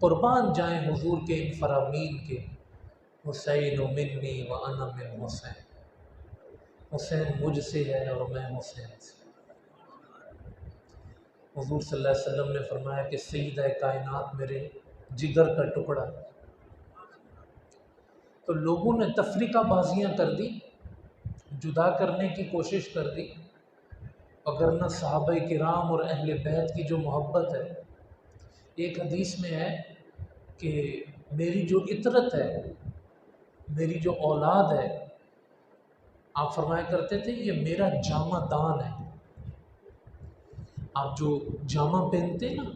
[SPEAKER 1] قربان جائیں حضور کے ان فرامین کے، حسین منی و انا من حسین، حسین مجھ سے ہے اور میں حسین سے۔ حضور صلی اللہ علیہ وسلم نے فرمایا کہ سیدہ کائنات میرے جگر کا ٹکڑا۔ تو لوگوں نے تفریقہ بازیاں کر دی، جدا کرنے کی کوشش کر دی، اگر نہ صحابہ کرام اور اہل بیت کی جو محبت ہے۔ ایک حدیث میں ہے کہ میری جو عطرت ہے، میری جو اولاد ہے، آپ فرمایا کرتے تھے یہ میرا جامہ دان ہے۔ آپ جو جامہ پہنتے ہیں نا،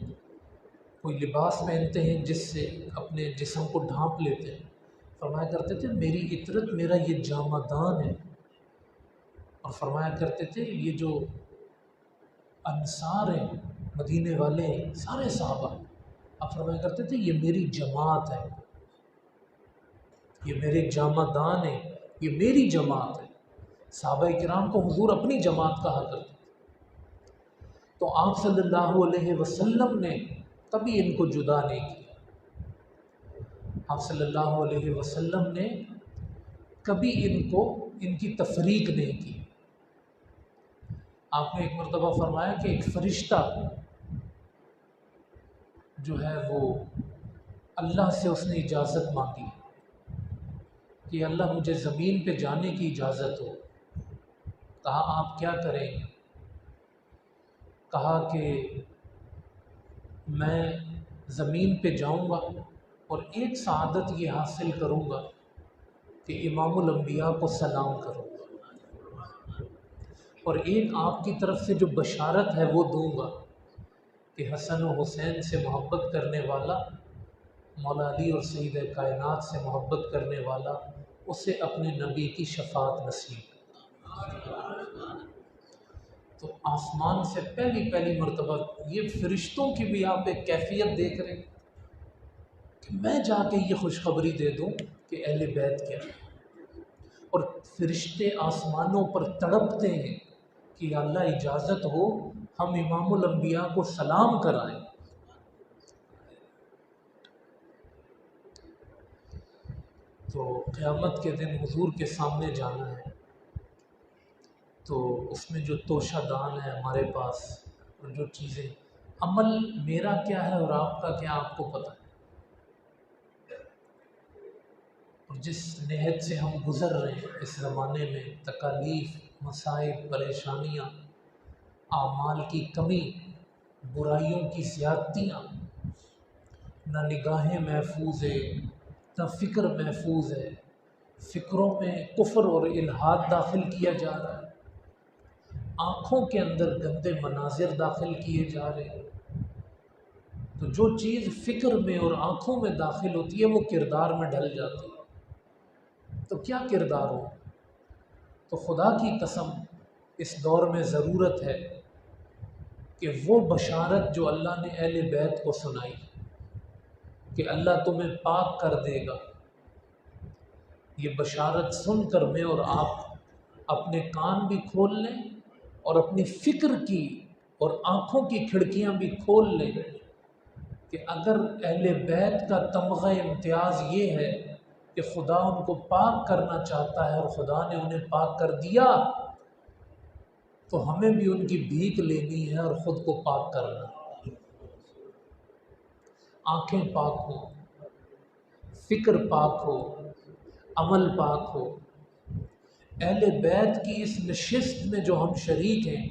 [SPEAKER 1] کوئی لباس پہنتے ہیں جس سے اپنے جسم کو ڈھانپ لیتے ہیں، فرمایا کرتے تھے میری عطرت میرا یہ جامہ دان ہے۔ اور فرمایا کرتے تھے یہ جو انصار ہیں، مدینے والے ہیں، سارے صحابہ، آپ فرمایا کرتے تھے یہ میری جماعت ہے، یہ میرے جامہ دان ہے، یہ میری جماعت ہے۔ صحابہ کرام کو حضور اپنی جماعت کہا کرتے تھے۔ تو آپ صلی اللہ علیہ وسلم نے کبھی ان کو جدا نہیں کیا، آپ صلی اللہ علیہ وسلم نے کبھی ان کی تفریق نہیں کی۔ آپ نے ایک مرتبہ فرمایا کہ ایک فرشتہ جو ہے وہ اللہ سے اس نے اجازت مانگی کہ اللہ مجھے زمین پہ جانے کی اجازت ہو۔ کہا آپ کیا کریں گے؟ کہا کہ میں زمین پہ جاؤں گا اور ایک سعادت یہ حاصل کروں گا کہ امام الانبیاء کو سلام کروں گا۔ اور ایک آپ کی طرف سے جو بشارت ہے وہ دوں گا کہ حسن و حسین سے محبت کرنے والا، مولا علی اور سید کائنات سے محبت کرنے والا، اسے اپنے نبی کی شفاعت نصیب۔ تو آسمان سے پہلی مرتبہ یہ فرشتوں کی بھی آپ ایک کیفیت دیکھ رہے ہیں کہ میں جا کے یہ خوشخبری دے دوں کہ اہل بیت کیا ہے، اور فرشتے آسمانوں پر تڑپتے ہیں کہ یا اللہ اجازت ہو ہم امام الانبیاء کو سلام کرائیں۔ تو قیامت کے دن حضور کے سامنے جانا ہے، تو اس میں جو توشہ دان ہے ہمارے پاس، اور جو چیزیں، عمل میرا کیا ہے اور آپ کا کیا آپ کو پتہ ہے، اور جس نہج سے ہم گزر رہے ہیں اس زمانے میں، تکالیف، مصائب، پریشانیاں، اعمال کی کمی، برائیوں کی زیادتیاں، نہ نگاہیں محفوظ ہے، نہ فکر محفوظ ہے، فکروں میں کفر اور الحاد داخل کیا جا رہا ہے، آنکھوں کے اندر گندے مناظر داخل کیے جا رہے ہیں۔ تو جو چیز فکر میں اور آنکھوں میں داخل ہوتی ہے وہ کردار میں ڈھل جاتی ہے۔ تو کیا کردار ہو؟ تو خدا کی قسم اس دور میں ضرورت ہے کہ وہ بشارت جو اللہ نے اہل بیت کو سنائی کہ اللہ تمہیں پاک کر دے گا، یہ بشارت سن کر میں اور آپ اپنے کان بھی کھول لیں اور اپنی فکر کی اور آنکھوں کی کھڑکیاں بھی کھول لیں کہ اگر اہل بیت کا تمغہ امتیاز یہ ہے کہ خدا ان کو پاک کرنا چاہتا ہے اور خدا نے انہیں پاک کر دیا، تو ہمیں بھی ان کی بھیک لینی ہے اور خود کو پاک کرنا ہے۔ آنکھیں پاک ہو، فکر پاک ہو، عمل پاک ہو۔ اہل بیت کی اس نشست میں جو ہم شریک ہیں،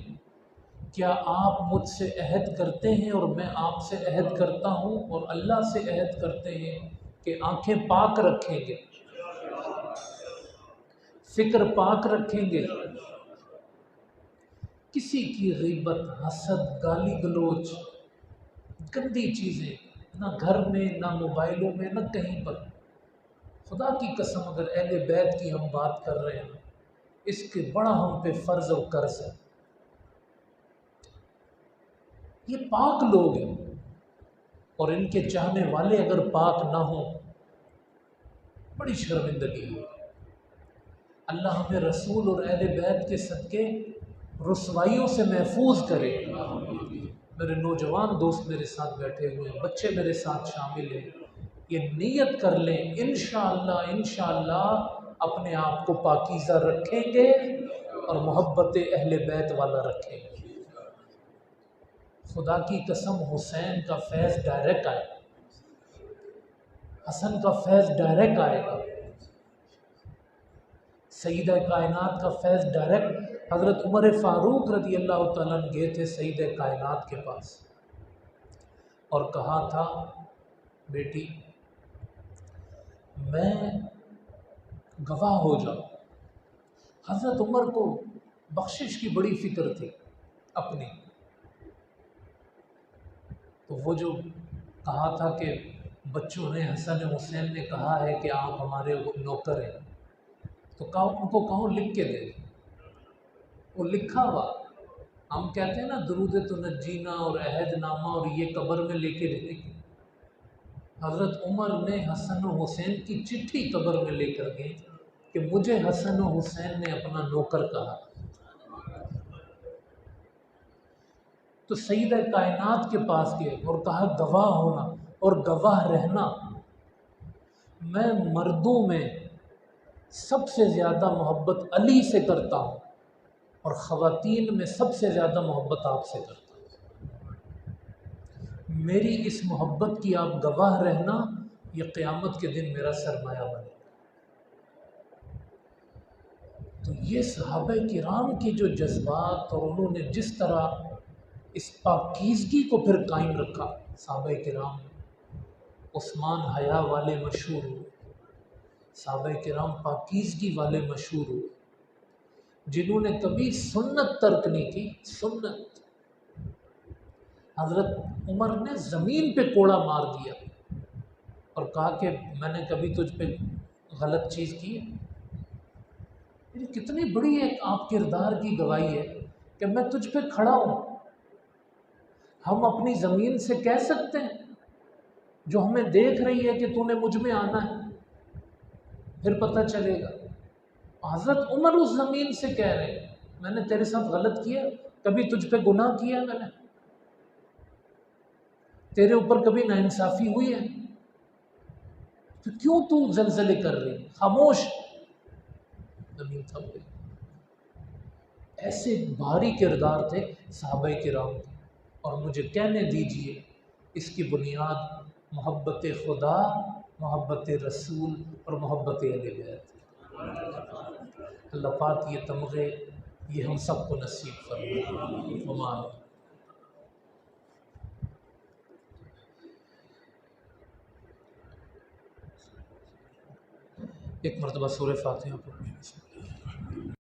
[SPEAKER 1] کیا آپ مجھ سے عہد کرتے ہیں اور میں آپ سے عہد کرتا ہوں اور اللہ سے عہد کرتے ہیں کہ آنکھیں پاک رکھیں گے، فکر پاک رکھیں گے، کسی کی غیبت، حسد، گالی گلوچ، گندی چیزیں نہ گھر میں، نہ موبائلوں میں، نہ کہیں پر۔ خدا کی قسم اگر اہل بیت کی ہم بات کر رہے ہیں، اس کے بڑا ہم پہ فرض اور قرض ہے۔ یہ پاک لوگ ہیں، اور ان کے چاہنے والے اگر پاک نہ ہوں، بڑی شرمندگی ہے۔ اللہ ہمیں رسول اور اہل بیت کے صدقے رسوائیوں سے محفوظ کرے۔ میرے نوجوان دوست میرے ساتھ بیٹھے ہوئے ہیں، بچے میرے ساتھ شامل ہیں، یہ نیت کر لیں انشاءاللہ اپنے آپ کو پاکیزہ رکھیں گے اور محبت اہل بیت والا رکھیں گے۔ خدا کی قسم حسین کا فیض ڈائریکٹ آئے گا، حسن کا فیض ڈائریکٹ آئے گا، سیدہ کائنات کا فیض ڈائریکٹ۔ حضرت عمر فاروق رضی اللہ تعالیٰ عنہ گئے تھے سیدہ کائنات کے پاس اور کہا تھا، بیٹی میں گواہ ہو جاؤں۔ حضرت عمر کو بخشش کی بڑی فکر تھی اپنی، تو وہ جو کہا تھا کہ بچوں نے، حسن حسین نے کہا ہے کہ آپ ہمارے نوکر ہیں، تو ان کو کہو لکھ کے دے۔ وہ لکھا ہوا، ہم کہتے ہیں نا درود تنجینا اور عہد نامہ اور یہ قبر میں لے کے دینے کی، حضرت عمر نے حسن و حسین کی چٹھی قبر میں لے کر گئے کہ مجھے حسن و حسین نے اپنا نوکر کہا۔ تو سیدہ کائنات کے پاس گئے اور کہا گواہ ہونا اور گواہ رہنا، میں مردوں میں سب سے زیادہ محبت علی سے کرتا ہوں اور خواتین میں سب سے زیادہ محبت آپ سے کرتا ہوں۔ میری اس محبت کی آپ گواہ رہنا، یہ قیامت کے دن میرا سرمایہ بنے گا۔ تو یہ صحابہ کرام کے جو جذبات اور انہوں نے جس طرح اس پاکیزگی کو پھر قائم رکھا، صحابہ کرام، عثمان حیا والے مشہور ہوئے، صحابہ کرام پاکیزگی والے مشہور ہوئے، جنہوں نے کبھی سنت ترک نہیں کی، سنت، حضرت عمر نے زمین پہ کوڑا مار دیا اور کہا کہ میں نے کبھی تجھ پہ غلط چیز کی ہے؟ یہ کتنی بڑی ایک آپ کردار کی گواہی ہے کہ میں تجھ پہ کھڑا ہوں۔ ہم اپنی زمین سے کہہ سکتے ہیں جو ہمیں دیکھ رہی ہے کہ تو نے مجھ میں آنا ہے، پھر پتہ چلے گا۔ حضرت عمر اس زمین سے کہہ رہے ہیں میں نے تیرے ساتھ غلط کیا، کبھی تجھ پہ گناہ کیا میں نے، تیرے اوپر کبھی ناانصافی ہوئی ہے، تو کیوں تو زلزلے کر رہی ہے؟ خاموش، زمین تھم گئی۔ ایسے بھاری کردار تھے صحابہ کرام کے، اور مجھے کہنے دیجئے اس کی بنیاد محبت خدا، محبت رسول اور محبت اہل بیت۔ اللہ پاک یہ تمغے یہ ہم سب کو نصیب فرمائے۔ آمین۔ ایک مرتبہ سورہ فاتحہ پڑھیں۔